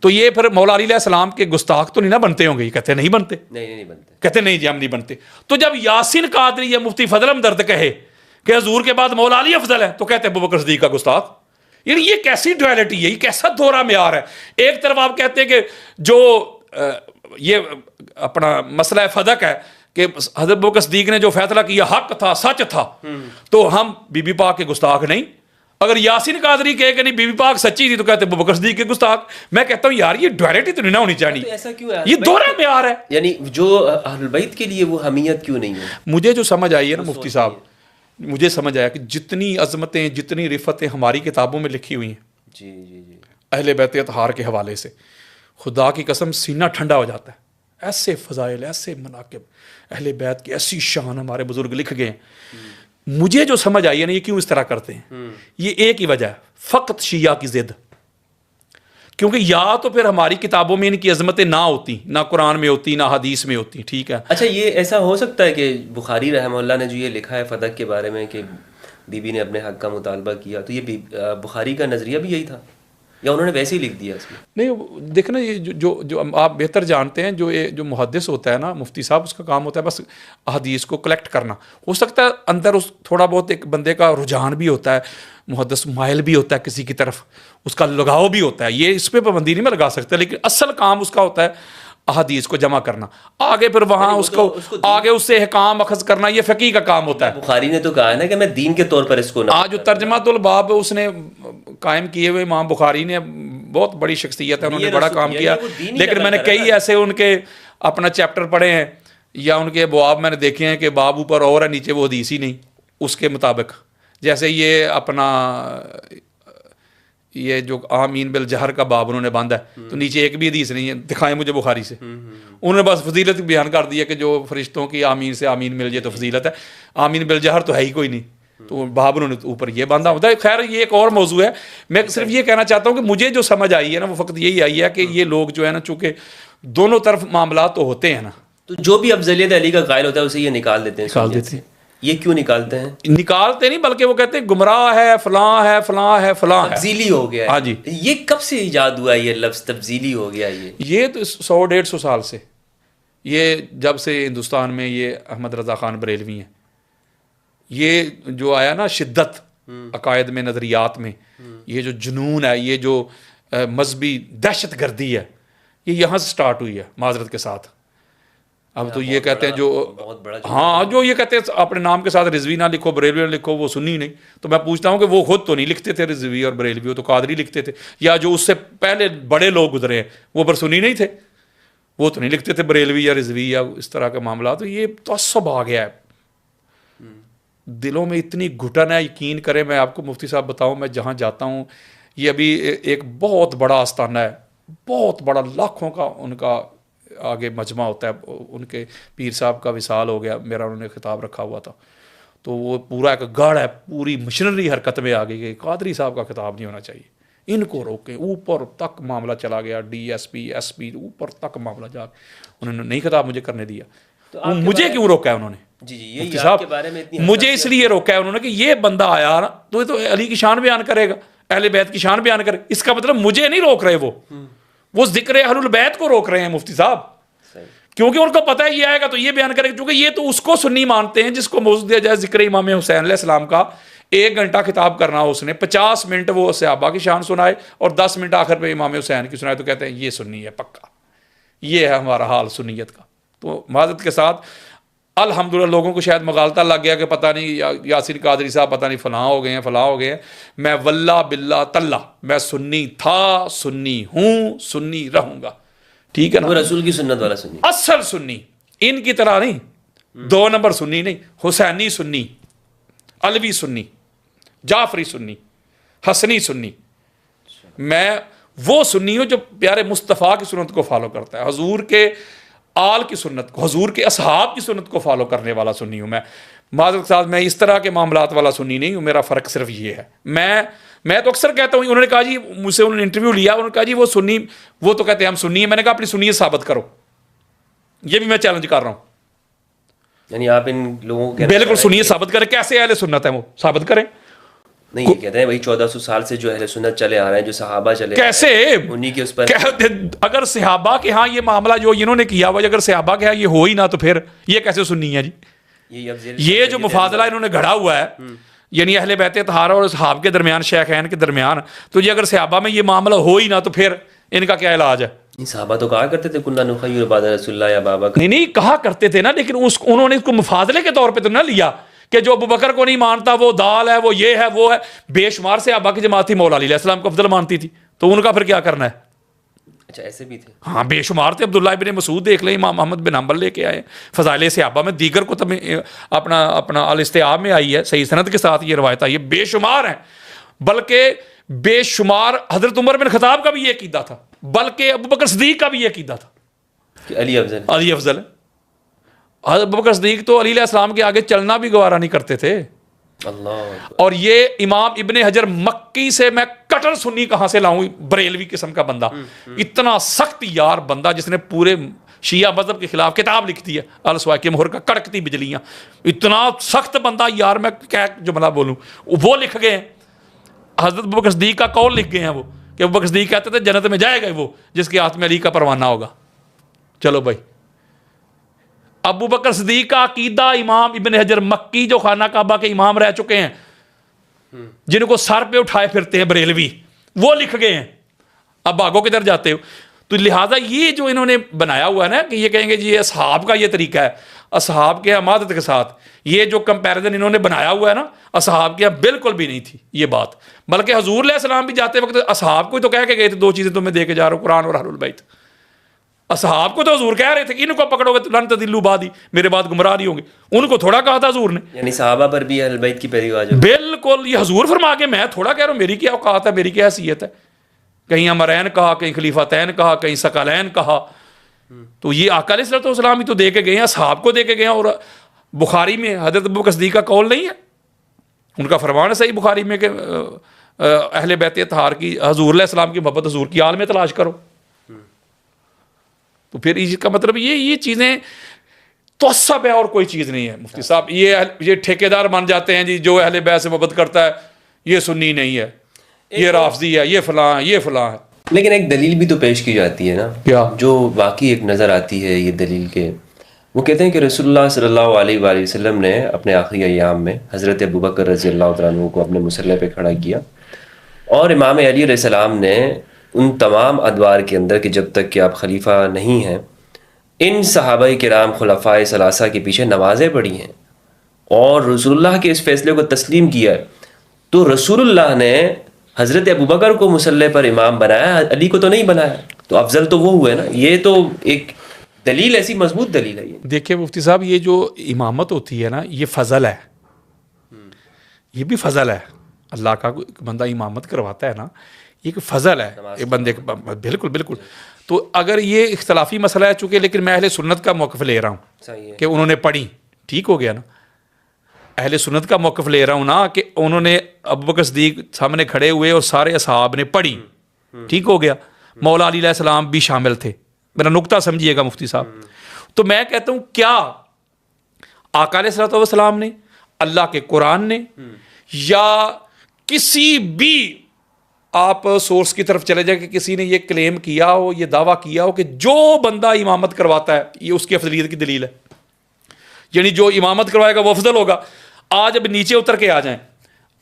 تو یہ پھر مولا علی علیہ السلام کے گستاخ تو نہیں نہ بنتے ہوں گے؟ یہ کہتے ہیں نہیں بنتے, نہیں بنتے, کہتے نہیں جی ہم نہیں بنتے. تو جب یاسین قادری یا مفتی فضل ہمدرد کہے کہ حضور کے بعد مولا علی افضل ہے, تو کہتے ہیں ابوبکر صدیق کا گستاخ. یعنی یہ کیسی ڈویلٹی ہے, یہ کیسا دورہ معیار ہے. ایک طرف آپ کہتے ہیں کہ جو یہ اپنا مسئلہ فدق ہے کہ حضرت ابوبکر صدیق نے جو فیصلہ کیا حق تھا, سچ تھا, تو ہم بی بی پاک کے گستاخ نہیں. اگر یاسین قادری کہے کہ نہیں بی بی پاک سچی تھی, تو کہتے ہیں ابوبکر صدیق کے گستاخ. میں کہتا ہوں یار یہ ڈویلٹی تو نہیں نہ ہونی چاہیے, ایسا کیوں ہے؟ یہ دورہ معیار ہے. یعنی جو اہل البیت کے لیے وہ حمیت کیوں نہیں ہے؟ مجھے جو سمجھ آئی ہے نا مفتی صاحب, مجھے سمجھ آیا کہ جتنی عظمتیں, جتنی رفتیں ہماری کتابوں میں لکھی ہوئی ہیں جی اہل بیت اطہار کے حوالے سے, خدا کی قسم سینہ ٹھنڈا ہو جاتا ہے. ایسے فضائل, ایسے مناقب, اہل بیت کی ایسی شان ہمارے بزرگ لکھ گئے ہیں. مجھے جو سمجھ آئی ہے نا یہ کیوں اس طرح کرتے ہیں, یہ ایک ہی وجہ ہے, فقط شیعہ کی ضد. کیونکہ یا تو پھر ہماری کتابوں میں ان کی عظمتیں نہ ہوتی, نہ قرآن میں ہوتی, نہ حدیث میں ہوتی. ٹھیک ہے, اچھا یہ ایسا ہو سکتا ہے کہ بخاری رحمہ اللہ نے جو یہ لکھا ہے فدق کے بارے میں کہ بی بی نے اپنے حق کا مطالبہ کیا, تو یہ بخاری کا نظریہ بھی یہی تھا یا انہوں نے ویسے ہی لکھ دیا اس میں؟ نہیں دیکھنا, یہ جو آپ بہتر جانتے ہیں, جو محدث ہوتا ہے نا مفتی صاحب, اس کا کام ہوتا ہے بس حدیث کو کلیکٹ کرنا. ہو سکتا ہے اندر اس تھوڑا بہت ایک بندے کا رجحان بھی ہوتا ہے, محدث مائل بھی ہوتا ہے کسی کی طرف, اس کا لگاؤ بھی ہوتا ہے, یہ اس پہ پابندی نہیں میں لگا سکتا, لیکن اصل کام اس کا ہوتا ہے احادیث کو جمع کرنا. آگے پھر وہاں اس کو آگے اس سے احکام اخذ کرنا, یہ فقیہ کا کام ہوتا ہے. بخاری نے تو کہا ہے نا کہ میں دین کے طور پر اس کو آج جو ترجمہ الباب اس نے قائم کیے ہوئے امام بخاری نے, بہت بڑی شخصیت ہے, انہوں نے بڑا کام کیا. لیکن میں نے کئی ایسے ان کے اپنا چیپٹر پڑھے ہیں یا ان کے ابواب میں نے دیکھے ہیں کہ باب اوپر اور ہے, نیچے وہ حدیث ہی نہیں اس کے مطابق. جیسے یہ اپنا یہ جو آمین بالجہر کا باب انہوں نے باندھا ہے, تو نیچے ایک بھی حدیث نہیں ہے, دکھائیں مجھے بخاری سے. انہوں نے بس فضیلت بیان کر دیا کہ جو فرشتوں کی آمین سے آمین مل جائے تو فضیلت ہے, آمین بالجہر تو ہے ہی کوئی نہیں, تو باب انہوں نے اوپر یہ باندھا ہوتا ہے. خیر یہ ایک اور موضوع ہے. میں صرف یہ کہنا چاہتا ہوں کہ مجھے جو سمجھ آئی ہے نا وہ فقط یہی آئی ہے کہ یہ لوگ جو ہے نا, چونکہ دونوں طرف معاملات تو ہوتے ہیں نا, تو جو بھی افضلیت علی کا قائل ہوتا ہے اسے یہ نکال دیتے ہیں. یہ کیوں نکالتے ہیں؟ نکالتے نہیں بلکہ وہ کہتے ہیں گمراہ ہے, فلاں ہے, فلاں ہے, فلاں ہے, تبذیلی ہو گیا. ہاں جی, یہ کب سے ایجاد ہوا یہ لفظ تبذیلی ہو گیا؟ یہ تو 100-150 سال سے, یہ جب سے ہندوستان میں یہ احمد رضا خان بریلوی ہیں, یہ جو آیا نا شدت عقائد میں, نظریات میں, یہ جو جنون ہے, یہ جو مذہبی دہشت گردی ہے, یہ یہاں سے سٹارٹ ہوئی ہے معذرت کے ساتھ. اب تو یہ کہتے ہیں جو ہاں جو یہ کہتے ہیں اپنے نام کے ساتھ رضوی نہ لکھو, بریلوی نہ لکھو, وہ سنی نہیں. تو میں پوچھتا ہوں کہ وہ خود تو نہیں لکھتے تھے رضوی اور بریلوی, وہ تو قادری لکھتے تھے, یا جو اس سے پہلے بڑے لوگ گزرے ہیں وہ پر سنی نہیں تھے, وہ تو نہیں لکھتے تھے بریلوی یا رضوی یا اس طرح کے معاملات. تو یہ تعصب آ گیا ہے دلوں میں, اتنی گھٹن ہے. یقین کریں میں آپ کو مفتی صاحب بتاؤں, میں جہاں جاتا ہوں, یہ ابھی ایک بہت بڑا آستانہ ہے, بہت بڑا, لاکھوں کا ان کا آگے مجمع ہوتا ہے. ان کے پیر صاحب کا وصال ہو گیا, میرا انہوں نے خطاب رکھا ہوا تھا, تو وہ پورا ایک گڑھ ہے, پوری مشنری حرکت میں آ گئی کہ قادری صاحب کا خطاب نہیں ہونا چاہیے, ان کو روکیں. اوپر تک معاملہ چلا گیا, D S P, S P, اوپر تک معاملہ جا, انہوں نے نہیں خطاب مجھے کرنے دیا. مجھے کیوں روکا ہے انہوں نے؟ مفتی صاحب مجھے اس لیے روکا ہے انہوں نے کہ یہ بندہ آیا نا تو یہ تو علی کی شان بیان کرے گا, اہل بیت کی شان بیان کرے. اس کا مطلب مجھے نہیں روک رہے, وہ ذکر اہل البیت کو روک رہے ہیں مفتی صاحب, کیونکہ ان کو پتہ ہے یہ آئے گا تو یہ بیان کرے گا. کیونکہ یہ تو اس کو سنی مانتے ہیں جس کو موضوع دیا جائے ذکر امام حسین علیہ السلام کا. 1 گھنٹہ خطاب کرنا اس نے, 50 منٹ وہ صحابہ کی شان سنائے اور 10 منٹ آخر پہ امام حسین کی سنائے, تو کہتے ہیں یہ سنی ہے پکا, یہ ہے ہمارا حال سنیت کا. تو معذرت کے ساتھ الحمدللہ لوگوں کو شاید مغالطہ لگ گیا کہ پتہ نہیں یاسین قادری صاحب پتہ نہیں فلاں ہو گئے ہیں فلاں ہو گئے ہیں. میں واللہ باللہ تاللہ میں سنی تھا، سنی ہوں، سنی رہوں گا. ٹھیک ہے نا؟ وہ رسول کی سنت والا سنی، اصل سنی، ان کی طرح نہیں، 2 نمبر سنی نہیں. حسینی سنی، علوی سنی، جعفری سنی، حسنی سنی. میں وہ سنی ہوں جو پیارے مصطفیٰ کی سنت کو فالو کرتا ہے، حضور کے آل کی سنت کو، حضور کے اصحاب کی سنت کو فالو کرنے والا سنی ہوں. میں معذرت کے ساتھ میں اس طرح کے معاملات والا سنی نہیں ہوں. میرا فرق صرف یہ ہے. میں تو اکثر کہتا ہوں، انہوں نے کہا جی مجھ سے انہوں نے انٹرویو لیا، انہوں نے کہا جی وہ سنی، وہ تو کہتے ہیں ہم سنی ہیں. میں نے کہا اپنی سنیت ثابت کرو. یہ بھی میں چیلنج کر رہا ہوں. یعنی آپ ان لوگوں کو بالکل سنیت ثابت کریں. کیسے اہل سنت ہیں وہ ثابت کریں. نہیں، یہ کہتے ہیں وہی 1400 سال سے جو اہل سنت چلے آ رہے ہیں، جو صحابہ چلے کیسے انہی کے اس پر اگر صحابہ کے ہاں یہ معاملہ جو انہوں نے کیا ہوا، اگر صحابہ کے ہاں یہ ہو ہی نہ تو پھر یہ کیسے سنی ہے جی؟ یہ جو مفاضلہ انہوں نے گھڑا ہوا ہے، یعنی اہل بیت طہارہ اور اصحاب کے درمیان، شیخین کے درمیان، تو یہ اگر صحابہ میں یہ معاملہ ہو ہی نہ تو پھر ان کا کیا علاج ہے؟ صحابہ تو کہا کرتے تھے کننا نخیر بعد رسول اللہ یا بابا. نہیں کہا کرتے تھے نا، لیکن انہوں نے اس کو مفاضلے کے طور پہ تو نہ لیا کہ جو ابو بکر کو نہیں مانتا وہ دال ہے، وہ یہ ہے، وہ ہے. بے شمار صحابہ کی جماعت تھی مولا علی علیہ السلام کو افضل مانتی تھی، تو ان کا پھر کیا کرنا ہے؟ اچھا ایسے بھی تھے. ہاں بے شمار تھے. عبداللہ ابن مسعود دیکھ لیں، امام محمد بن حنبل لے کے آئے فضائل صحابہ میں، دیگر کتب میں اپنا الاستیاب میں آئی ہے، صحیح سند کے ساتھ یہ روایت آئی ہے. بے شمار ہیں، بلکہ بے شمار حضرت عمر بن خطاب کا بھی یہ عقیدہ تھا، بلکہ ابو بکر صدیق کا بھی یہ عقیدہ تھا کہ علی افضل ہے. حضرت ابو بکر صدیق تو علی علیہ السلام کے آگے چلنا بھی گوارا نہیں کرتے تھے. اللہ. اور یہ امام ابن حجر مکی سے میں کٹر سنی کہاں سے لاؤں، بریلوی قسم کا بندہ، اتنا سخت یار بندہ جس نے پورے شیعہ مذہب کے خلاف کتاب لکھ دی ہے، السواق مہر کا کڑکتی بجلیاں. اتنا سخت بندہ یار، میں کیا جملہ بولوں. وہ لکھ گئے ہیں، حضرت ابو بکر صدیق کا قول لکھ گئے ہیں وہ، کہ ابو بکر صدیق کہتے تھے جنت میں جائے گا وہ جس کے ہاتھ میں علی کا پروانہ ہوگا. چلو بھائی، ابو بکر صدیق کا عقیدہ امام ابن حجر مکی جو خانہ کعبہ کے امام رہ چکے ہیں، جن کو سر پہ اٹھائے پھرتے ہیں بریلوی، وہ لکھ گئے ہیں. اب آگو کدھر جاتے ہو؟ تو لہٰذا یہ جو انہوں نے بنایا ہوا ہے نا کہ یہ کہیں گے جی اصحاب کا یہ طریقہ ہے، اصحاب کے عمادت کے ساتھ یہ جو کمپیریزن انہوں نے بنایا ہوا ہے نا، اصحاب کے بالکل بھی نہیں تھی یہ بات. بلکہ حضور علیہ السلام بھی جاتے وقت اصحاب کو تو کہہ کے گئے تھے 2 چیزیں تمہیں دے کے جا رہا ہوں، قرآن اور اہل البیت. اصحاب کو تو حضور کہہ رہے تھے کہ ان کو پکڑو گے تو لن تضلوا بعدی، میرے بعد گمراہ نہیں ہوں گے. ان کو تھوڑا کہا تھا حضور نے، یعنی صحابہ پر بھی اہل بیت کی پیروی واجب. بالکل. یہ حضور فرما کے میں تھوڑا کہہ رہا ہوں میری کیا اوقات ہے، میری کیا حیثیت ہے. کہیں امرین کہا، کہیں خلیفتین کہا، کہیں ثقلین کہا. تو یہ آقا علیہ الصلوۃ والسلام ہی تو دے کے گئے ہیں، اصحاب کو دے کے گئے ہیں. اور بخاری میں حضرت ابو بکر صدیق کا قول نہیں ہے، ان کا فرمان ہے صحیح بخاری میں کہ اہل بیت طہار کی، حضور علیہ السلام کی محبت حضور کی آل میں تلاش کرو. تو پھر اس کا مطلب یہ چیزیں توسب ہے اور کوئی چیز نہیں ہے. مفتی صاحب یہ ٹھیکیدار مان جاتے ہیں جی، جو اہل بیت سے محبت کرتا ہے یہ سنی نہیں ہے، یہ رافضی ہے، یہ فلاں ہے، یہ فلاں ہے. لیکن ایک دلیل بھی تو پیش کی جاتی ہے نا، کیا؟ جو واقعی ایک نظر آتی ہے یہ دلیل کے، وہ کہتے ہیں کہ رسول اللہ صلی اللہ علیہ وآلہ وسلم نے اپنے آخری ایام میں حضرت ابو بکر رضی اللہ تعالیٰ عنہ کو اپنے مصلی پہ کھڑا کیا، اور امام علی علیہ السلام نے ان تمام ادوار کے اندر کہ جب تک کہ آپ خلیفہ نہیں ہیں، ان صحابہ کرام خلفائے ثلاثہ کے پیچھے نمازیں پڑھی ہیں اور رسول اللہ کے اس فیصلے کو تسلیم کیا ہے. تو رسول اللہ نے حضرت ابو بکر کو مصلی پر امام بنایا، علی کو تو نہیں بنایا، تو افضل تو وہ ہوئے نا. یہ تو ایک دلیل، ایسی مضبوط دلیل ہے. یہ دیکھیں مفتی صاحب، یہ جو امامت ہوتی ہے نا، یہ فضل ہے، یہ بھی فضل ہے. اللہ کا بندہ امامت کرواتا ہے نا، یہ ایک فضل ہے ایک بندے کا. بالکل بالکل. تو اگر یہ اختلافی مسئلہ ہے چونکہ، لیکن میں اہل سنت کا موقف لے رہا ہوں کہ انہوں نے پڑھی، ٹھیک ہو گیا نا. اہل سنت کا موقف لے رہا ہوں نا کہ انہوں نے ابو بکر صدیق سامنے کھڑے ہوئے اور سارے اصحاب نے پڑھی، ٹھیک ہو گیا. مولا علی علیہ السلام بھی شامل تھے. میرا نقطہ سمجھیے گا مفتی صاحب. تو میں کہتا ہوں کیا آقا علیہ الصلوۃ والسلام نے، اللہ کے قرآن نے، یا کسی بھی آپ سورس کی طرف چلے جائیں کہ کسی نے یہ کلیم کیا ہو، یہ دعویٰ کیا ہو کہ جو بندہ امامت کرواتا ہے یہ اس کی افضلیت کی دلیل ہے، یعنی جو امامت کروائے گا وہ افضل ہوگا. آج اب نیچے اتر کے آ جائیں،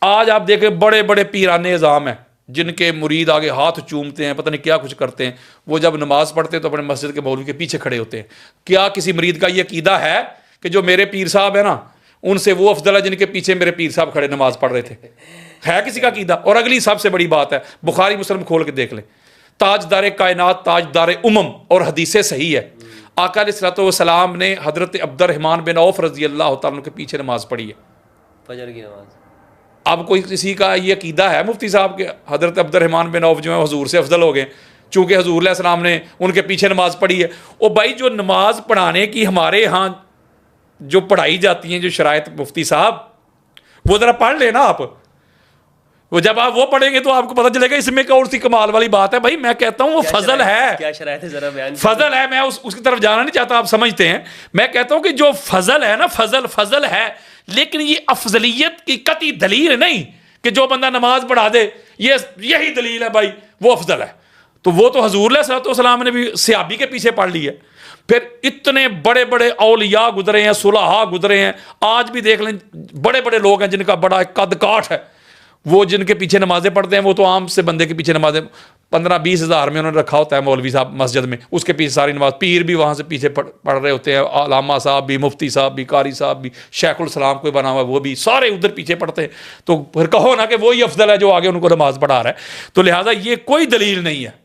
آج آپ دیکھیں بڑے بڑے پیران اعظام ہیں، جن کے مرید آگے ہاتھ چومتے ہیں، پتہ نہیں کیا کچھ کرتے ہیں، وہ جب نماز پڑھتے ہیں تو اپنے مسجد کے مولوی کے پیچھے کھڑے ہوتے ہیں. کیا کسی مرید کا یہ عقیدہ ہے کہ جو میرے پیر صاحب ہیں نا ان سے وہ افضل ہے جن کے پیچھے میرے پیر صاحب کھڑے نماز پڑھ رہے تھے؟ ہے کسی کا عقیدہ؟ اور اگلی سب سے بڑی بات ہے، بخاری مسلم کھول کے دیکھ لیں، تاجدار کائنات، تاجدار اور حدیث صحیح ہے، آقا علیہ الصلوۃ والسلام نے حضرت عبد الرحمن بن عوف رضی اللہ تعالیٰ عنہ کے پیچھے نماز پڑھی ہے، فجر کی نماز. اب کوئی کسی کا یہ عقیدہ ہے مفتی صاحب کے حضرت عبد الرحمن بن عوف جو ہے حضور سے افضل ہو گئے چونکہ حضور علیہ السلام نے ان کے پیچھے نماز پڑھی ہے؟ او بھائی، جو نماز پڑھانے کی ہمارے ہاں جو پڑھائی جاتی ہیں جو شرائط مفتی صاحب، وہ ذرا پڑھ لیں نا آپ. وہ جب آپ وہ پڑھیں گے تو آپ کو پتہ چلے گا اس میں کون سی کمال والی بات ہے. بھائی میں کہتا ہوں وہ فضل ہے، کیا شرائط ہے ذرا بیان. فضل ہے، میں اس کی طرف جانا نہیں چاہتا، آپ سمجھتے ہیں. میں کہتا ہوں کہ جو فضل ہے نا، فضل ہے، لیکن یہ افضلیت کی قطعی دلیل نہیں کہ جو بندہ نماز پڑھا دے یہی دلیل ہے بھائی وہ افضل ہے. تو وہ تو حضور علیہ الصلوۃ والسلام نے بھی صحابی کے پیچھے پڑھ لی ہے. پھر اتنے بڑے بڑے اولیاء گزرے ہیں، صلحاء گزرے ہیں، آج بھی دیکھ لیں بڑے بڑے لوگ ہیں جن کا بڑا قد کاٹ ہے، وہ جن کے پیچھے نمازیں پڑھتے ہیں، وہ تو عام سے بندے کے پیچھے نمازیں 15-20 ہزار میں انہوں نے رکھا ہوتا ہے مولوی صاحب مسجد میں، اس کے پیچھے ساری نماز، پیر بھی وہاں سے پیچھے پڑھ رہے ہوتے ہیں، علامہ صاحب بھی، مفتی صاحب بھی، قاری صاحب بھی، شیخ الاسلام کوئی بنا ہوا وہ بھی، سارے ادھر پیچھے پڑھتے ہیں. تو پھر کہو نا کہ وہی افضل ہے جو آگے ان کو نماز پڑھا رہا ہے. تو لہٰذا یہ کوئی دلیل نہیں ہے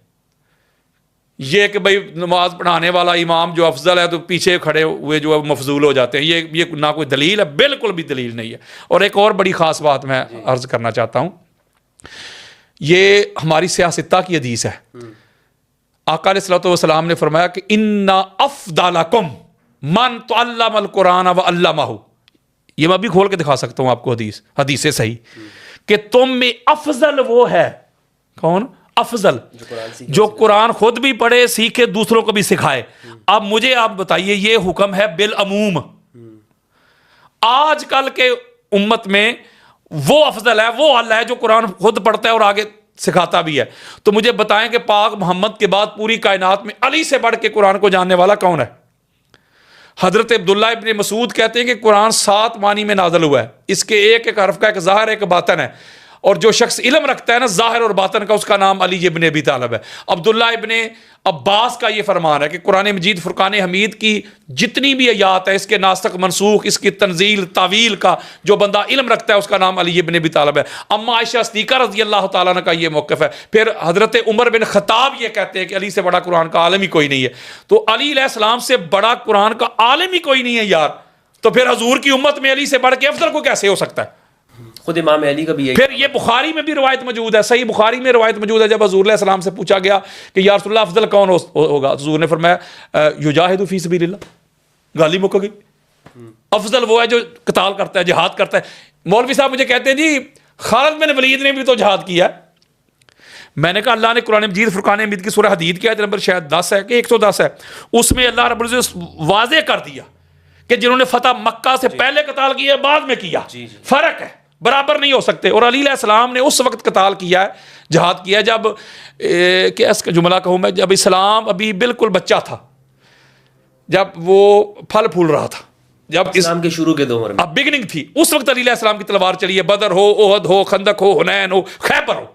یہ کہ بھئی نماز پڑھانے والا امام جو افضل ہے تو پیچھے کھڑے ہوئے جو ہے مفضول ہو جاتے ہیں. یہ نہ کوئی دلیل ہے، بالکل بھی دلیل نہیں ہے. اور ایک اور بڑی خاص بات میں عرض کرنا چاہتا ہوں، یہ ہماری سیاستہ کی حدیث ہے. آقا علیہ الصلوۃ والسلام نے فرمایا کہ ان افضلکم من تعلم القرآن وعلمہ. یہ میں بھی کھول کے دکھا سکتا ہوں آپ کو حدیث صحیح کہ تم میں افضل وہ ہے، کون افضل؟ جو قرآن خود بھی پڑھے، سیکھے، دوسروں کو بھی سکھائے. اب مجھے آپ بتائیے، یہ حکم ہے بالعموم. آج کل کے امت میں وہ افضل ہے، وہ اللہ ہے جو قرآن خود پڑھتا ہے اور آگے سکھاتا بھی ہے. تو مجھے بتائیں کہ پاک محمد کے بعد پوری کائنات میں علی سے بڑھ کے قرآن کو جاننے والا کون ہے؟ حضرت عبداللہ ابن مسعود کہتے ہیں کہ قرآن 7 معنی میں نازل ہوا ہے، اس کے ایک ایک حرف کا ایک ظاہر ایک باطن ہے. اور جو شخص علم رکھتا ہے نا ظاہر اور باطن کا، اس کا نام علی ابن ابی طالب ہے. عبداللہ ابن عباس کا یہ فرمان ہے کہ قرآن مجید فرقان حمید کی جتنی بھی آیات ہے، اس کے ناسخ منسوخ، اس کی تنزیل تعویل کا جو بندہ علم رکھتا ہے اس کا نام علی ابن ابی طالب ہے. اما عائشہ صدیقہ رضی اللہ تعالیٰ عنہ کا یہ موقف ہے. پھر حضرت عمر بن خطاب یہ کہتے ہیں کہ علی سے بڑا قرآن کا عالم ہی کوئی نہیں ہے. تو علی علیہ السلام سے بڑا قرآن کا عالم ہی کوئی نہیں ہے یار، تو پھر حضور کی امت میں علی سے بڑھ کے افضل کو کیسے ہو سکتا ہے؟ خود امام علی کا بھی یہی. پھر یہ بخاری میں بھی روایت موجود ہے، صحیح بخاری میں روایت موجود ہے، جب حضور علیہ السلام سے پوچھا گیا کہ یا رسول اللہ افضل کون ہوگا، حضور نے فرمایا یجاہد فی سبیل اللہ. گالی مک گئی. افضل وہ ہے جو قتال کرتا ہے، جہاد کرتا ہے. مولوی صاحب مجھے کہتے ہیں جی خالد بن ولید نے بھی تو جہاد کیا ہے. میں نے کہا اللہ نے قرآن مجید فرقان حمید کی سورہ حدید کی آیت نمبر شاید 10 ہے کہ 110 ہے، اس میں اللہ رب العزت واضح کر دیا کہ جنہوں نے فتح مکہ سے پہلے قتال کیا بعد میں کیا، فرق ہے، برابر نہیں ہو سکتے. اور علی علیہ السلام نے اس وقت قتال کیا ہے، جہاد کیا ہے جب کیا اس کا جملہ کہوں میں، جب اسلام ابھی بالکل بچہ تھا، جب وہ پھل پھول رہا تھا، جب اسلام کے شروع کے دور میں اب بگننگ تھی، اس وقت علی علیہ السلام کی تلوار چلی ہے. بدر ہو، احد ہو، خندق ہو، حنین ہو، خیبر ہو،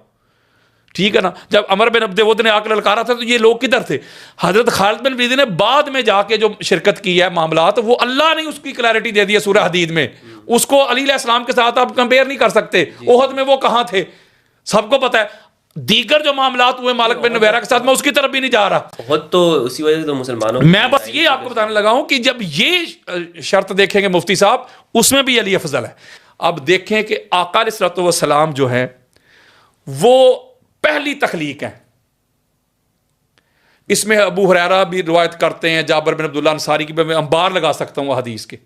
ٹھیک ہے نا. جب عمر بن عبد ود نے آ کر للکارا تھا تو یہ لوگ کدھر تھے؟ حضرت خالد بن ولید نے بعد میں جا کے جو شرکت کی ہے معاملات، وہ اللہ نے اس کی کلیئرٹی دے دی ہے سورہ حدید میں. اس کو علی علیہ السلام کے ساتھ آپ کمپیئر نہیں کر سکتے. احد میں وہ کہاں تھے سب کو پتہ ہے. دیگر جو معاملات ہوئے مالک بن نویرہ کے ساتھ، میں اس کی طرف بھی نہیں جا رہا. بہت تو اسی وجہ سے تو مسلمانوں، میں بس یہ آپ کو بتانے لگا ہوں کہ جب یہ شرط دیکھیں گے مفتی صاحب، اس میں بھی علی افضل ہے. اب دیکھیں کہ آقا علیہ الصلوۃ والسلام جو ہے وہ پہلی تخلیق ہے. اس میں ابو ہریرہ بھی روایت کرتے ہیں، جابر بن عبداللہ انصاری کی، میں انبار لگا سکتا ہوں حدیث کے.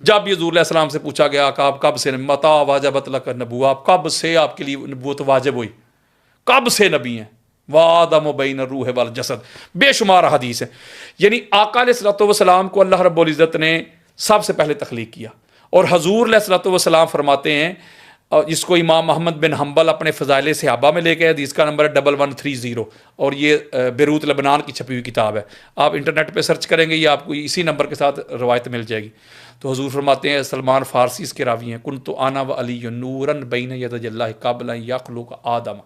جب یہ حضور علیہ السلام سے پوچھا گیا کہ آپ کب سے متا واجبت لک النبوۃ، آپ کب سے آپ کے لیے نبوت واجب ہوئی، کب سے نبی ہیں؟ وآدم بین الروح والجسد، بے شمار حدیث ہیں. یعنی آقا علیہ الصلوۃ والسلام کو اللہ رب العزت نے سب سے پہلے تخلیق کیا. اور حضور علیہ الصلوۃ والسلام فرماتے ہیں، جس کو امام محمد بن حنبل اپنے فضائل صحابہ میں لے کے، حدیث کا نمبر ہے 1130، اور یہ بیروت لبنان کی چھپی ہوئی کتاب ہے. آپ انٹرنیٹ پہ سرچ کریں گے، یہ آپ کو اسی نمبر کے ساتھ روایت مل جائے گی. تو حضور فرماتے ہیں، سلمان فارسی اس کے راوی ہیں، کنت انا و علی نورا بین یدی اللہ قبل ان یخلق آدم.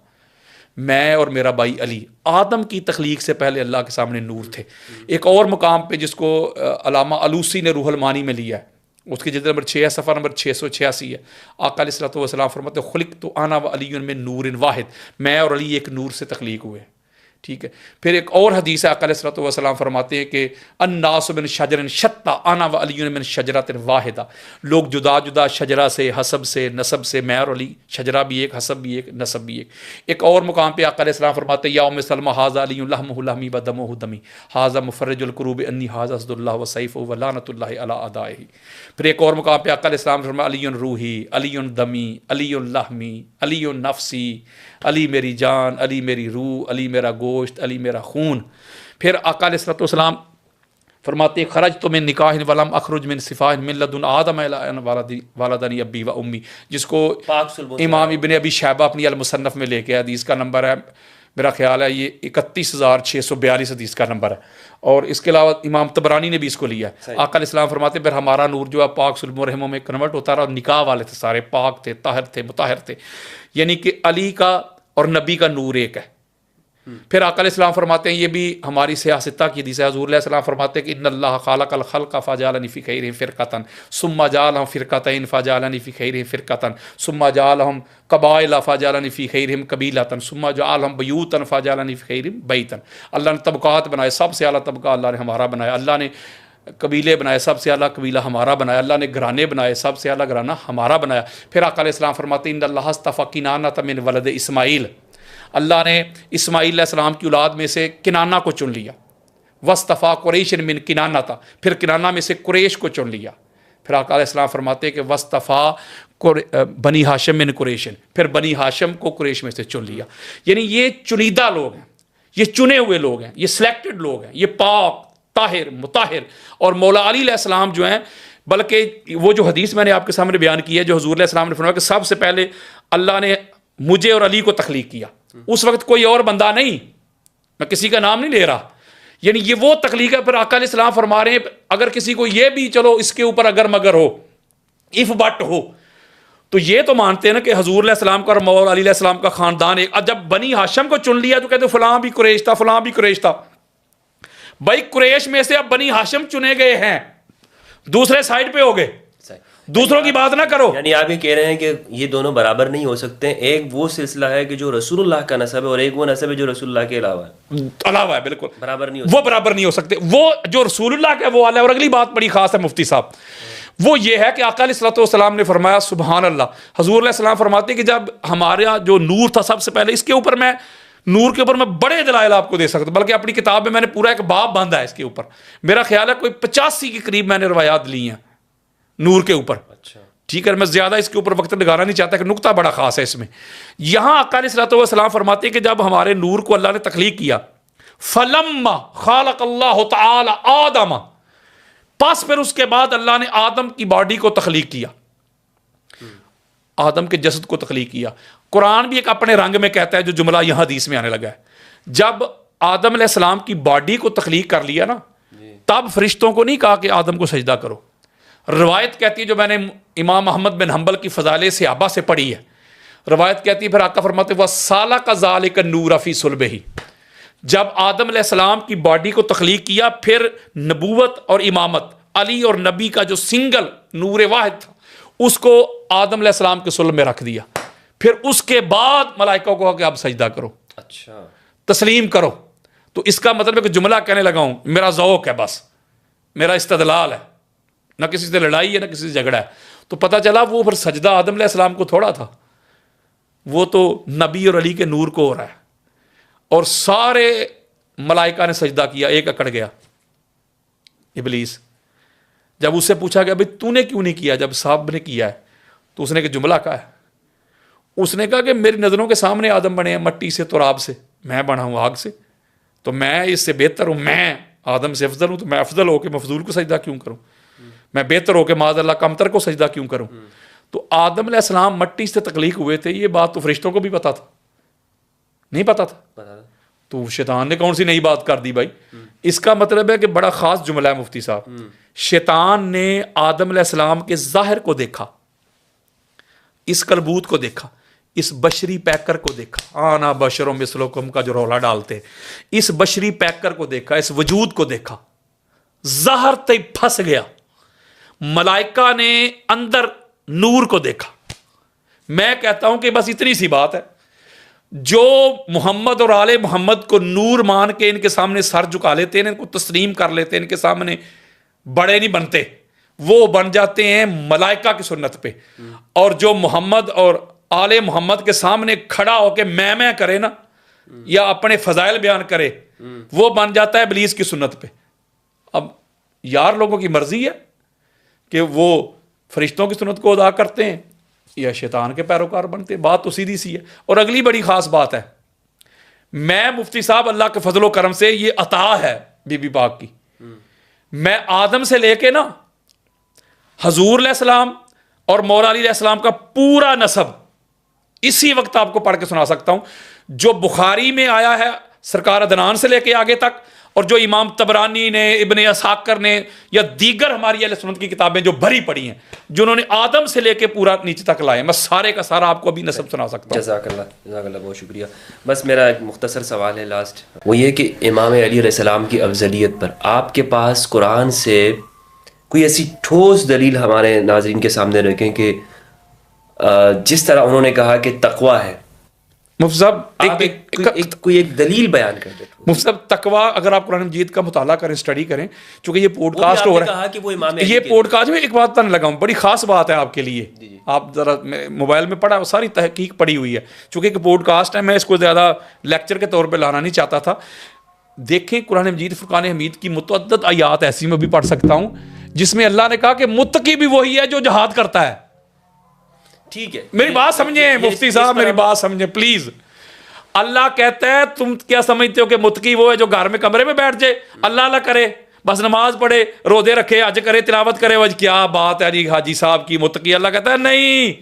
میں اور میرا بھائی علی آدم کی تخلیق سے پہلے اللہ کے سامنے نور تھے. ایک اور مقام پہ جس کو علامہ علوسی نے روح المعانی میں لیا ہے, اس کی جلد نمبر 6 ہے, صفحہ نمبر 686 ہے. آقا علیہ الصلوۃ والسلام فرماتے ہیں خلقت انا وعلی من نور واحد, میں اور علی ایک نور سے تخلیق ہوئے. ٹھیک ہے. پھر ایک اور حدیث ہے, آقا علیہ الصلوۃ والسلام فرماتے ہیں کہ الناس من شجر شتى انا وعلی من شجرۃ واحدہ, لوگ جدا جدا شجرہ سے, حسب سے, نسب سے, میں اور علی شجرہ بھی ایک, حسب بھی ایک, نسب بھی ایک. ایک اور مقام پہ آقا علیہ السلام فرماتے ہیں یا ام سلمہ ھذا علی لحمہ لحمی و دمہ دمی ھذا مفرج الکروب انی ھذا اسد اللہ و سیفہ و لعنۃ اللہ علی اعدائہ. پھر ایک اور مقام پہ آقا علیہ السلام فرمایا علی روحی, علی دمی, علی لحمی, علی نفسی, علی میری جان, علی میری روح, علی میرا گوشت, علی میرا خون. پھر آقا علیہ الصلوۃ والسلام فرماتے خرجت من نکاح ولم اخرج من صفاء من لدن آدم الی ان والدنی ابی و امی, جس کو امام ابن ابی شیبہ اپنی المصنف میں لے کے, حدیث کا نمبر ہے میرا خیال ہے یہ 31642 حدیث کا نمبر ہے. اور اس کے علاوہ امام طبرانی نے بھی اس کو لیا ہے. آقا علیہ السلام فرماتے پھر ہمارا نور جو ہے پاک صلب و رحموں میں کنورٹ ہوتا رہا, اور نکاح والے تھے سارے پاک تھے, طاہر تھے, مطہر تھے, یعنی کہ علی کا اور نبی کا نور ایک ہے. پھر آقا علیہ السلام فرماتے ہیں یہ بھی ہماری سیاستہ کی حدیث ہے, حضور علیہ السلام فرماتے ہیں کہ ان اللہ خالق الخلق فجعلنی فی خیرہم فرقۃ ثم جعلہم فرقتین فجعلنی فی خیرہم فرقۃ ثم جعلہم قبائل فجعلنی فی خیرہم قبیلۃ ثم جعلہم بیوتا فجعلنی فی خیرہم بیتا. اللہ نے طبقات بنائے, سب سے اعلیٰ طبقہ اللہ نے ہمارا بنایا. اللہ نے قبیلے بنائے, سب سے اعلیٰ قبیلہ ہمارا بنایا. اللہ نے گھرانے بنائے, سب سے اعلیٰ گھرانہ ہمارا بنایا. پھر آقا علیہ السلام فرماتے ہیں ان اللہ اصطفیٰ کنانۃ من ولد اسماعیل, اللہ نے اسماعیل علیہ السلام کی اولاد میں سے کنانہ کو چن لیا. واصطفیٰ قریش من کنانہ تھا, پھر کنانہ میں سے قریش کو چن لیا. پھر آقا علیہ السلام فرماتے ہیں کہ واصطفیٰ بنی ہاشم من قریش, پھر بنی ہاشم کو قریش میں سے چن لیا. یعنی یہ چنیدہ لوگ ہیں, یہ چنے ہوئے لوگ ہیں, یہ سلیکٹڈ لوگ ہیں, یہ پاک, طاہر, مطہر. اور مولا علی علیہ السلام جو ہیں, بلکہ وہ جو حدیث میں نے آپ کے سامنے بیان کی ہے جو حضور علیہ السلام نے فرمایا کہ سب سے پہلے اللہ نے مجھے اور علی کو تخلیق کیا, اس وقت کوئی اور بندہ نہیں, میں کسی کا نام نہیں لے رہا, یعنی یہ وہ تخلیق ہے. پھر آقا علیہ السلام فرما رہے ہیں اگر کسی کو یہ بھی چلو اس کے اوپر اگر مگر ہو, اف بٹ ہو, تو یہ تو مانتے ہیں نا کہ حضور علیہ السلام کا اور مولا علی علیہ السلام کا خاندان ایک. جب بنی ہاشم کو چن لیا تو کہتے فلاں بھی قریش تھا, فلاں بھی قریش تھا. بھائی قریش میں سے اب بنی ہاشم چنے گئے ہیں, دوسرے سائڈ پہ ہو گئے, دوسروں کی بات نہ کرو. یعنی آپ یہ کہہ رہے ہیں کہ یہ دونوں برابر نہیں ہو سکتے. ایک وہ سلسلہ ہے کہ جو رسول اللہ کا نسب ہے, اور ایک وہ نسب ہے جو رسول اللہ کے علاوہ ہے. بالکل برابر نہیں وہ برابر نہیں ہو سکتے. وہ جو رسول اللہ کا وہ والا ہے. اور اگلی بات بڑی خاص ہے مفتی صاحب, وہ یہ ہے کہ آقا علیہ الصلوۃ والسلام نے فرمایا سبحان اللہ, حضور علیہ السلام فرماتے ہیں کہ جب ہمارا جو نور تھا سب سے پہلے, اس کے اوپر میں نور کے اوپر میں بڑے دلائل آپ کو دے سکتا ہوں, بلکہ اپنی کتاب میں نے پورا ایک باب باندھا ہے اس کے اوپر. میرا خیال ہے کوئی 85 کے قریب میں نے روایات لی ہیں نور کے اوپر. اچھا ٹھیک ہے, میں زیادہ اس کے اوپر وقت لگانا نہیں چاہتا, کہ نقطہ بڑا خاص ہے اس میں. یہاں آقا علیہ الصلوۃ والسلام فرماتے ہیں کہ جب ہمارے نور کو اللہ نے تخلیق کیا, فلما خالق اللہ تعالی آدم, پس پھر اس کے بعد اللہ نے آدم کی باڈی کو تخلیق کیا, آدم کے جسد کو تخلیق کیا. قرآن بھی ایک اپنے رنگ میں کہتا ہے جو جملہ یہاں حدیث میں آنے لگا ہے. جب آدم علیہ السلام کی باڈی کو تخلیق کر لیا نا, تب فرشتوں کو نہیں کہا کہ آدم کو سجدہ کرو. روایت کہتی ہے جو میں نے امام احمد بن حنبل کی فضائل صحابہ سے پڑھی ہے, روایت کہتی ہے پھر آقا فرماتے وَسَالَكَ ذَلِكَ النُّورَ فِي صُلْبِهِ, جب آدم علیہ السلام کی باڈی کو تخلیق کیا, پھر نبوت اور امامت, علی اور نبی کا جو سنگل نور واحد تھا, اس کو آدم علیہ السلام کے صلب میں رکھ دیا. پھر اس کے بعد ملائکہ کو کہا کہ آپ سجدہ کرو, اچھا تسلیم کرو. تو اس کا مطلب ہے کہ جملہ کہنے لگا ہوں, میرا ذوق ہے, بس میرا استدلال ہے, نہ کسی سے لڑائی ہے نہ کسی سے جھگڑا ہے. تو پتہ چلا وہ پھر سجدہ آدم علیہ السلام کو تھوڑا تھا, وہ تو نبی اور علی کے نور کو ہو رہا ہے. اور سارے ملائکہ نے سجدہ کیا, ایک اکڑ گیا ابلیس. جب اس سے پوچھا گیا بھائی تو نے کیوں نہیں کیا, جب صاحب نے کیا ہے, تو اس نے کہ جملہ کہا ہے. اس نے کہا کہ میری نظروں کے سامنے آدم بنے ہیں مٹی سے, تراب سے, میں بنا ہوں آگ سے, تو میں اس سے بہتر ہوں, میں آدم سے افضل ہوں, تو میں افضل ہو کے مفضول کو سجدہ کیوں کروں, میں بہتر ہو کے معاذ اللہ کمتر کو سجدہ کیوں کروں. تو آدم علیہ السلام مٹی سے تخلیق ہوئے تھے, یہ بات تو فرشتوں کو بھی پتا تھا, نہیں پتا تھا, تو شیطان نے کون سی نئی بات کر دی بھائی. اس کا مطلب ہے کہ بڑا خاص جملہ ہے مفتی صاحب, شیطان نے آدم علیہ السلام کے ظاہر کو دیکھا, اس کلبوت کو دیکھا, اس بشری پیکر کو دیکھا، آنا بشروں مثلکم کا جو رولا ڈالتے، اس بشری پیکر کو دیکھا، اس وجود کو دیکھا، ظاہر تے پھنس گیا۔ ملائکہ نے اندر نور کو دیکھا۔ میں کہتا ہوں کہ بس اتنی سی بات ہے، جو محمد اور آل محمد کو نور مان کے ان کے سامنے سر جھکا لیتے ہیں، ان کو تسلیم کر لیتے ہیں، ان کے سامنے بڑے نہیں بنتے، وہ بن جاتے ہیں ملائکہ کی سنت پہ۔ اور جو محمد اور آل محمد کے سامنے کھڑا ہو کے میں کرے نا، یا اپنے فضائل بیان کرے، وہ بن جاتا ہے ابلیس کی سنت پہ۔ اب یار لوگوں کی مرضی ہے کہ وہ فرشتوں کی سنت کو ادا کرتے ہیں یا شیطان کے پیروکار بنتے ہیں، بات تو سیدھی سی ہے۔ اور اگلی بڑی خاص بات ہے، میں مفتی صاحب اللہ کے فضل و کرم سے یہ عطا ہے بی بی پاک کی، میں آدم سے لے کے نا حضور علیہ السلام اور مولا علی علیہ السلام کا پورا نسب اسی وقت آپ کو پڑھ کے سنا سکتا ہوں، جو بخاری میں آیا ہے سرکار عدنان سے لے کے آگے تک، اور جو امام طبرانی نے، ابن اسحاق نے، یا دیگر ہماری اہل سنت کی کتابیں جو بھری پڑی ہیں، جنہوں نے آدم سے لے کے پورا نیچے تک لائے، میں سارے کا سارا آپ کو ابھی نسب سنا سکتا ہوں۔ جزاک اللہ، بہت شکریہ۔ بس میرا ایک مختصر سوال ہے لاسٹ، وہ یہ کہ امام علی علیہ السلام کی افضلیت پر آپ کے پاس قرآن سے کوئی ایسی ٹھوس دلیل ہمارے ناظرین کے سامنے رکھیں کہ جس طرح انہوں نے کہا کہ تقویٰ ہے، مفتی صاحب کوئی ایک دلیل بیان کر دیں۔ مفتی صاحب تقویٰ، اگر آپ قرآن مجید کا مطالعہ کریں، اسٹڈی کریں، چونکہ یہ پوڈ کاسٹ ہو رہا ہے، یہ پوڈ کاسٹ میں ایک بات تن لگاؤں، بڑی خاص بات ہے آپ کے لیے، آپ ذرا موبائل میں پڑھا، ساری تحقیق پڑی ہوئی ہے، چونکہ ایک پوڈ کاسٹ ہے، میں اس کو زیادہ لیکچر کے طور پہ لانا نہیں چاہتا تھا۔ دیکھیں قرآن مجید فرقان حمید کی متعدد آیات ایسی میں بھی پڑھ سکتا ہوں جس میں اللہ نے کہا کہ متقی بھی وہی ہے جو جہاد کرتا ہے۔ ٹھیک ہے، میری بات سمجھیں مفتی صاحب، میری بات سمجھیں پلیز۔ اللہ کہتا ہے تم کیا سمجھتے ہو کہ متقی وہ ہے جو گھر میں کمرے میں بیٹھ جائے، اللہ کرے، بس نماز پڑھے، روزے رکھے، حج کرے، تلاوت کرے، وہ کیا بات ہے جی حاجی صاحب کی متقی؟ اللہ کہتا ہے نہیں،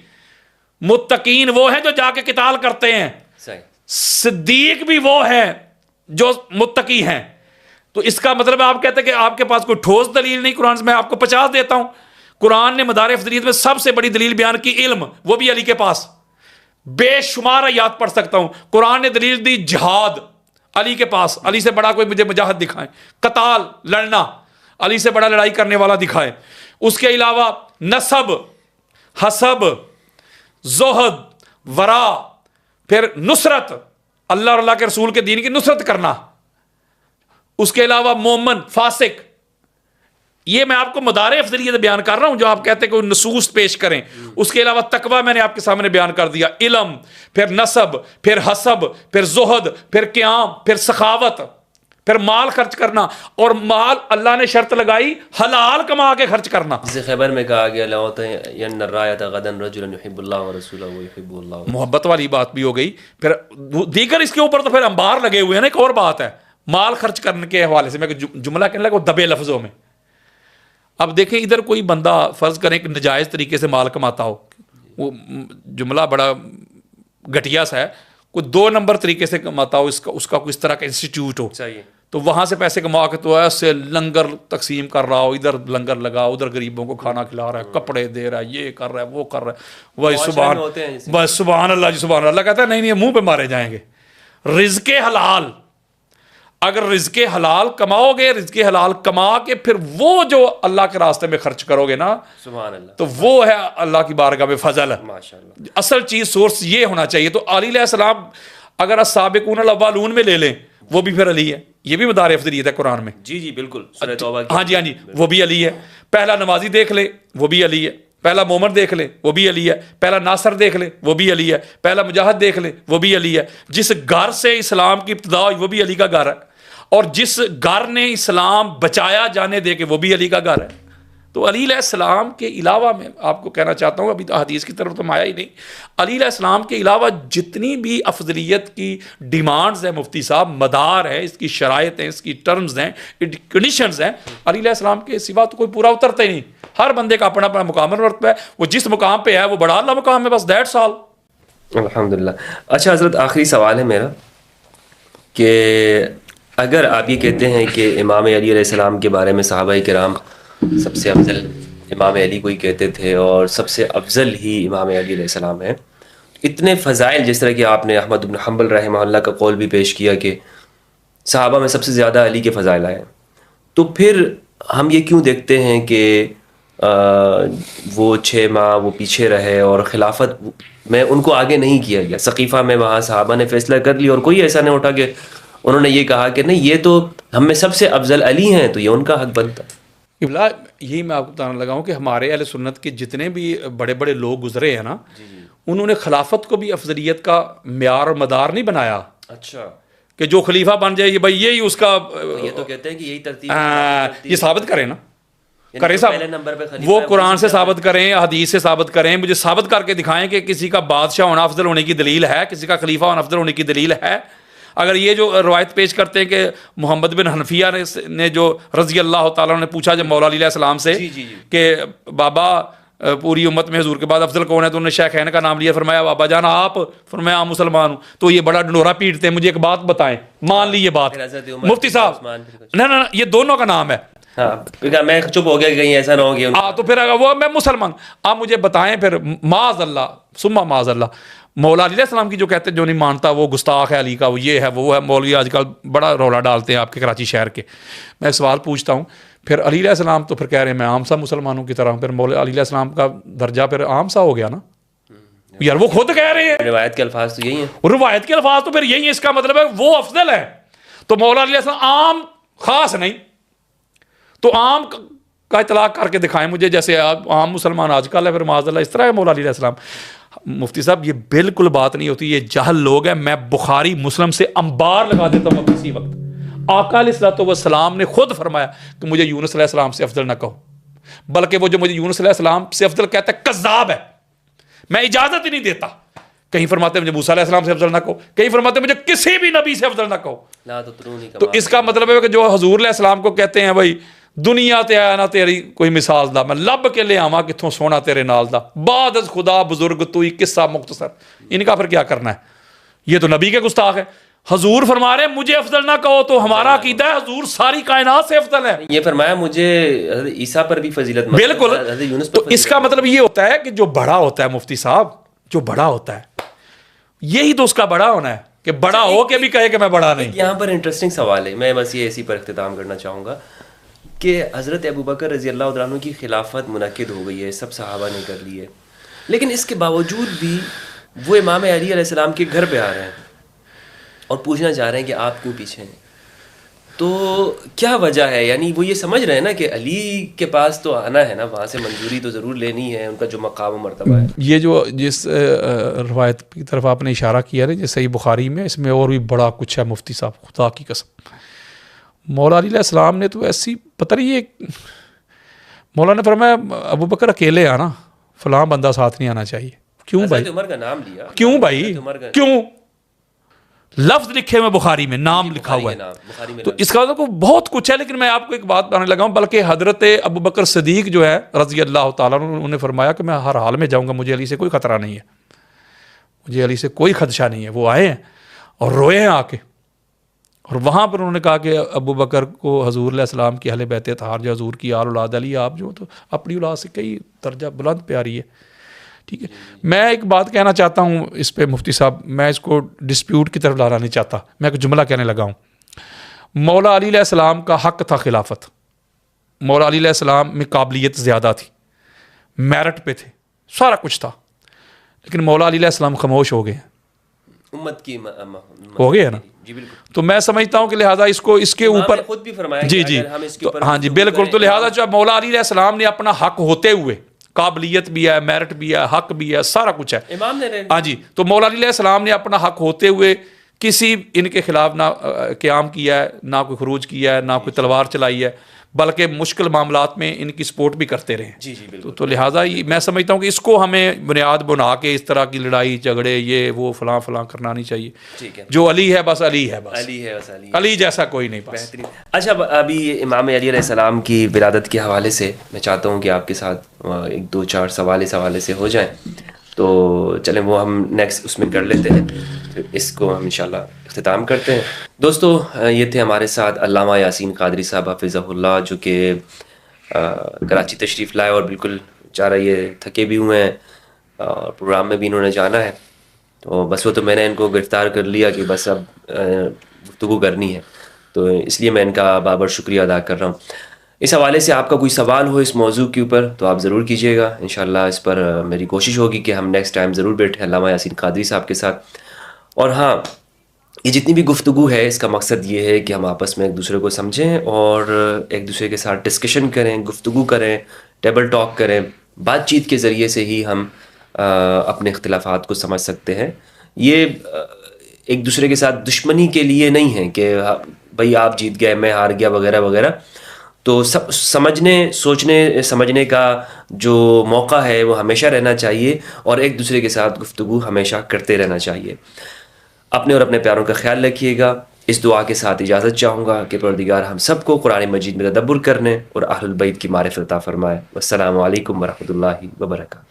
متقین وہ ہیں جو جا کے قتال کرتے ہیں، صدیق بھی وہ ہیں جو متقی ہیں۔ تو اس کا مطلب ہے آپ کہتے ہیں کہ آپ کے پاس کوئی ٹھوس دلیل نہیں قرآن سے، میں آپ کو 50 دیتا ہوں۔ قرآن نے مدار افضلیت میں سب سے بڑی دلیل بیان کی علم، وہ بھی علی کے پاس، بے شمار آیات پڑھ سکتا ہوں۔ قرآن نے دلیل دی جہاد، علی کے پاس، علی سے بڑا کوئی مجھے مجاہد دکھائے، قتال لڑنا، علی سے بڑا لڑائی کرنے والا دکھائے۔ اس کے علاوہ نسب، حسب، زہد، ورا، پھر نصرت، اللہ اور اللہ کے رسول کے دین کی نصرت کرنا، اس کے علاوہ مومن، فاسق، یہ میں آپ کو مدار افضلیت بیان کر رہا ہوں جو آپ کہتے ہیں کہ نصوص پیش کریں۔ اس کے علاوہ تقویٰ میں نے آپ کے سامنے بیان کر دیا، علم، پھر نسب، پھر حسب، پھر زہد، پھر قیام، پھر سخاوت، پھر مال خرچ کرنا، اور مال اللہ نے شرط لگائی حلال کما کے خرچ کرنا۔ جسے خیبر میں کہا گیا لَأُعْطِيَنَّ الرَّايَةَ غَدًا رَجُلًا يُحِبُّ اللَّهَ وَرَسُولَهُ وَيُحِبُّهُ اللَّهُ، محبت والی بات بھی ہو گئی۔ پھر دیگر اس کے اوپر تو پھر انبار لگے ہوئے ہیں نا، ایک اور بات ہے مال خرچ کرنے کے حوالے سے، میں جملہ کہنے لگا دبے لفظوں میں۔ اب دیکھیں ادھر کوئی بندہ فرض کریں کہ نجائز طریقے سے مال کماتا ہو، وہ جملہ بڑا گھٹیا سا ہے، کوئی 2 نمبر طریقے سے کماتا ہو، اس کا کوئی اس طرح کا انسٹیٹیوٹ ہو، تو وہاں سے پیسے کما کے تو ایسے لنگر تقسیم کر رہا ہو، ادھر لنگر لگا، ادھر غریبوں کو کھانا کھلا رہا ہے، کپڑے دے رہا ہے، یہ کر رہا ہے، وہ کر رہا ہے، وہ سبحان اللہ جی سبحان اللہ کہتا ہے، نہیں منہ پہ مارے جائیں گے۔ رزق حلال، اگر رزق حلال کماؤ گے، رزق حلال کما کے پھر وہ جو اللہ کے راستے میں خرچ کرو گے نا، سبحان اللہ، تو وہ ہے اللہ کی بارگاہ میں فضل ہے۔ ماشاءاللہ، اصل چیز سورس یہ ہونا چاہیے۔ تو علی علیہ السلام اگر السابقون الاولون میں لے لیں، وہ بھی پھر علی ہے، یہ بھی مدار افضلیت ہے قرآن میں۔ جی بالکل، سورہ توبہ کی، ہاں جی وہ بھی علی ہے۔ پہلا نمازی دیکھ لے، وہ بھی علی ہے۔ پہلا مومن دیکھ لے، وہ بھی علی ہے۔ پہلا ناصر دیکھ لے، وہ بھی علی ہے۔ پہلا مجاہد دیکھ لے، وہ بھی علی ہے۔ جس گھر سے اسلام کی ابتدا ہوئی وہ بھی علی کا گھر ہے، اور جس گھر نے اسلام بچایا جانے دے کے وہ بھی علی کا گھر ہے۔ تو علی علیہ السلام کے علاوہ میں آپ کو کہنا چاہتا ہوں، ابھی تو حدیث کی طرف تو میں آیا ہی نہیں، علی علیہ السلام کے علاوہ جتنی بھی افضلیت کی ڈیمانڈز ہیں مفتی صاحب، مدار ہے، اس کی شرائط ہیں، اس کی ٹرمز ہیں، کنڈیشنز ہیں، علی علیہ السلام کے سوا تو کوئی پورا اترتا ہی نہیں۔ ہر بندے کا اپنا اپنا مقام مرتبہ ہے، وہ جس مقام پہ ہے وہ بڑا اللہ مقام ہے، بس دیٹس آل۔ الحمدللہ۔ اچھا حضرت، آخری سوال ہے میرا کہ اگر آپ یہ کہتے ہیں کہ امام علی علیہ السلام کے بارے میں صحابہ کرام سب سے افضل امام علی کو ہی کہتے تھے اور سب سے افضل ہی امام علی علیہ السلام ہیں، اتنے فضائل، جس طرح کہ آپ نے احمد بن حنبل رحمہ اللہ کا قول بھی پیش کیا کہ صحابہ میں سب سے زیادہ علی کے فضائل آئے، تو پھر ہم یہ کیوں دیکھتے ہیں کہ وہ 6 ماہ وہ پیچھے رہے اور خلافت میں ان کو آگے نہیں کیا گیا؟ سقیفہ میں وہاں صحابہ نے فیصلہ کر لیا اور کوئی ایسا نہیں اٹھا کہ انہوں نے یہ کہا کہ نہیں یہ تو ہم میں سب سے افضل علی ہیں تو یہ ان کا حق بنتا۔ قبلہ یہی میں آپ کو بتانا لگا ہوں کہ ہمارے اہل سنت کے جتنے بھی بڑے بڑے لوگ گزرے ہیں نا، انہوں نے خلافت کو بھی افضلیت کا معیار اور مدار نہیں بنایا۔ اچھا، کہ جو خلیفہ بن جائے یہ بھائی یہی اس کا، یہ تو کہتے ہیں کہ یہی ترتیب یہ ثابت کریں نا، کریں پہلے نمبر پہ وہ قرآن سے ثابت کریں، حدیث سے ثابت کریں، مجھے ثابت کر کے دکھائیں کہ کسی کا بادشاہ ہونا افضل ہونے کی دلیل ہے، کسی کا خلیفہ ہونا افضل ہونے کی دلیل ہے۔ اگر یہ جو روایت پیش کرتے ہیں کہ محمد بن حنفیہ نے جو رضی اللہ تعالیٰ نے پوچھا جب مولا علیہ السلام سے کہ بابا پوری امت میں حضور کے بعد افضل کون ہے، تو انہوں نے شیخین کا نام لیا، فرمایا بابا جان آپ، فرمایا عام مسلمان ہوں، تو یہ بڑا ڈنڈورا پیٹتے ہیں۔ مجھے ایک بات بتائیں، مان لی یہ بات مفتی صاحب، نہ یہ دونوں کا نام ہے۔ ہاں میں چپ ہو گیا کہ کہیں ایسا نہ ہو گیا تو پھر اگر وہ میں مسلمان، آپ مجھے بتائیں پھر معاذ اللہ ثم معاذ اللہ، مولا علیہ السلام کی جو کہتے ہیں جو نہیں مانتا وہ گستاخ ہے علی کا، وہ یہ ہے وہ ہے۔ مولوی آج کل بڑا رولا ڈالتے ہیں آپ کے کراچی شہر کے۔ میں ایک سوال پوچھتا ہوں، پھر علی علیہ السلام تو پھر کہہ رہے ہیں میں عام سا مسلمانوں کی طرح، پھر مولا علی علیہ السلام کا درجہ پھر عام سا ہو گیا نا یار، وہ خود کہہ رہے ہیں، روایت کے الفاظ تو یہی ہیں، روایت کے الفاظ تو پھر یہی ہیں، اس کا مطلب ہے وہ افضل ہے۔ تو مولا علیہ السلام عام خاص نہیں، تو عام کا اطلاق کر کے دکھائیں مجھے، جیسے عام مسلمان آج کل ہے، پھر معاذ اللہ اس طرح ہے مولا علیہ السلام۔ مفتی صاحب یہ بالکل بات نہیں ہوتی، یہ جہل لوگ ہیں۔ میں بخاری مسلم سے انبار لگا دیتا ہوں کسی وقت۔ آقا علیہ الصلوۃ والسلام نے خود فرمایا کہ مجھے یونس علیہ السلام سے افضل نہ کہو، بلکہ وہ جو مجھے یونس علیہ السلام سے افضل کہتا ہے کذاب ہے، میں اجازت ہی نہیں دیتا۔ کہیں فرماتے ہیں مجھے موسیٰ علیہ السلام سے افضل نہ کہو، کہیں فرماتے ہیں مجھے کسی بھی نبی سے افضل نہ کہو۔ تو اس کا مطلب ہے کہ جو حضور علیہ السلام کو کہتے ہیں بھائی دنیا تے آیا نہ تیری کوئی مثال دا، میں لب کے لے آواں کتھوں سونا تیرے نال دا، بعد از خدا بزرگ توئی قصہ مختصر، ان کا پھر کیا کرنا ہے؟ یہ تو نبی کے گستاخ ہے۔ حضور فرما رہے ہیں مجھے افضل نہ کہو، تو ہمارا عقیدہ ہے حضور ساری کائنات سے افضل ہے۔ یہ فرمایا مجھے حضرت عیسیٰ پر بھی فضیلت، بالکل۔ تو اس کا مطلب یہ ہوتا ہے کہ جو بڑا ہوتا ہے مفتی صاحب، جو بڑا ہوتا ہے یہی تو اس کا بڑا ہونا ہے، کہ بڑا ہو کے بھی کہے کہ میں بڑا نہیں۔ یہاں پر انٹرسٹنگ سوال ہے، میں بس یہ اسی پر اختتام کرنا چاہوں گا کہ حضرت ابوبکر رضی اللہ عنہ کی خلافت منعقد ہو گئی ہے، سب صحابہ نے کر لی ہے، لیکن اس کے باوجود بھی وہ امام علی علیہ السلام کے گھر پہ آ رہے ہیں اور پوچھنا چاہ رہے ہیں کہ آپ کیوں پیچھے ہیں۔ تو کیا وجہ ہے؟ یعنی وہ یہ سمجھ رہے ہیں نا کہ علی کے پاس تو آنا ہے نا، وہاں سے منظوری تو ضرور لینی ہے، ان کا جو مقام و مرتبہ ہے۔ یہ جو جس روایت کی طرف آپ نے اشارہ کیا ہے جیسے صحیح بخاری میں، اس میں اور بھی بڑا کچھ ہے مفتی صاحب، خدا کی قسم۔ مولا علی علیہ السلام نے تو ایسی پتہ نہیں، یہ مولا نے فرمایا ابوبکر اکیلے آنا، فلاں بندہ ساتھ نہیں آنا چاہیے۔ کیوں بھائی؟ عمر کا نام لیا، کیوں بھائی؟ کیوں؟ لفظ لکھے ہوئے بخاری میں، نام لکھا ہوا ہے، تو اس کا تو بہت کچھ ہے۔ لیکن میں آپ کو ایک بات بتانے لگا ہوں، بلکہ حضرت ابوبکر صدیق جو ہے رضی اللہ تعالیٰ عنہ، انہوں نے فرمایا کہ میں ہر حال میں جاؤں گا، مجھے علی سے کوئی خطرہ نہیں ہے، مجھے علی سے کوئی خدشہ نہیں ہے۔ وہ آئے ہیں اور روئے ہیں آ کے، اور وہاں پر انہوں نے کہا کہ ابوبکر کو حضور علیہ السلام کی اہل بیت اطہار جو حضور کی آل اولاد علی، آپ جو تو اپنی اولاد سے کئی درجہ بلند پیاری ہے، ٹھیک ہے۔ میں ایک بات کہنا چاہتا ہوں اس پہ مفتی صاحب، میں اس کو ڈسپیوٹ کی طرف لانا نہیں چاہتا، میں ایک جملہ کہنے لگا ہوں۔ مولا علی علیہ السلام کا حق تھا خلافت، مولا علی علیہ السلام میں قابلیت زیادہ تھی، میرٹ پہ تھے، سارا کچھ تھا، لیکن مولا علی علیہ السلام خاموش ہو گئے ہیں، امت کی ہو گئے ہیں نا۔ جی بالکل۔ تو میں سمجھتا ہوں کہ لہٰذا اس کے اوپر خود بھی فرمایا جی ہاں جی بالکل، تو لہٰذا جو مولا علی علیہ السلام نے اپنا حق ہوتے ہوئے، قابلیت بھی ہے، میرٹ بھی ہے، حق بھی ہے، سارا کچھ ہے امام نے، ہاں جی، تو مولا علی علیہ السلام نے اپنا حق ہوتے ہوئے کسی ان کے خلاف نہ قیام کیا ہے، نہ کوئی خروج کیا ہے، نہ کوئی تلوار چلائی ہے، بلکہ مشکل معاملات میں ان کی سپورٹ بھی کرتے رہے۔ جی جی بالکل۔ تو لہٰذا میں سمجھتا ہوں کہ اس کو ہمیں بنیاد بنا کے اس طرح کی لڑائی جھگڑے یہ وہ فلاں فلاں کرنا نہیں چاہیے۔ ٹھیک ہے، جو علی ہے بس علی ہے، بس علی ہے، بس علی، علی جیسا کوئی نہیں بس۔ بہترین۔ اچھا، ابھی امام علی علیہ السلام کی ولادت کے حوالے سے میں چاہتا ہوں کہ آپ کے ساتھ ایک دو چار سوال اس حوالے سے ہو جائیں، تو چلیں وہ ہم نیکسٹ اس میں کر لیتے ہیں، پھر اس کو ہم انشاءاللہ اختتام کرتے ہیں۔ دوستو، یہ تھے ہمارے ساتھ علامہ یاسین قادری صاحب حفظہ اللہ، جو کہ کراچی تشریف لائے اور بالکل چارہ یہ تھکے بھی ہوئے ہیں اور پروگرام میں بھی انہوں نے جانا ہے۔ تو بس وہ تو میں نے ان کو گرفتار کر لیا کہ بس اب گفتگو کرنی ہے، تو اس لیے میں ان کا بابر شکریہ ادا کر رہا ہوں۔ اس حوالے سے آپ کا کوئی سوال ہو اس موضوع کے اوپر تو آپ ضرور کیجیے گا، انشاءاللہ اس پر میری کوشش ہوگی کہ ہم نیکسٹ ٹائم ضرور بیٹھیں علامہ یاسین قادری صاحب کے ساتھ۔ اور ہاں، یہ جتنی بھی گفتگو ہے اس کا مقصد یہ ہے کہ ہم آپس میں ایک دوسرے کو سمجھیں اور ایک دوسرے کے ساتھ ڈسکشن کریں، گفتگو کریں، ٹیبل ٹاک کریں۔ بات چیت کے ذریعے سے ہی ہم اپنے اختلافات کو سمجھ سکتے ہیں۔ یہ ایک دوسرے کے ساتھ دشمنی کے لیے نہیں ہے کہ بھئی آپ جیت گئے میں ہار گیا وغیرہ وغیرہ۔ تو سمجھنے، سوچنے سمجھنے کا جو موقع ہے وہ ہمیشہ رہنا چاہیے، اور ایک دوسرے کے ساتھ گفتگو ہمیشہ کرتے رہنا چاہیے۔ اپنے اور اپنے پیاروں کا خیال رکھیے گا۔ اس دعا کے ساتھ اجازت چاہوں گا کہ پروردگار ہم سب کو قرآن مجید میں تدبر کرنے اور اہل البیت کی معرفت عطا فرمائے۔ والسلام علیکم ورحمۃ اللہ وبرکاتہ۔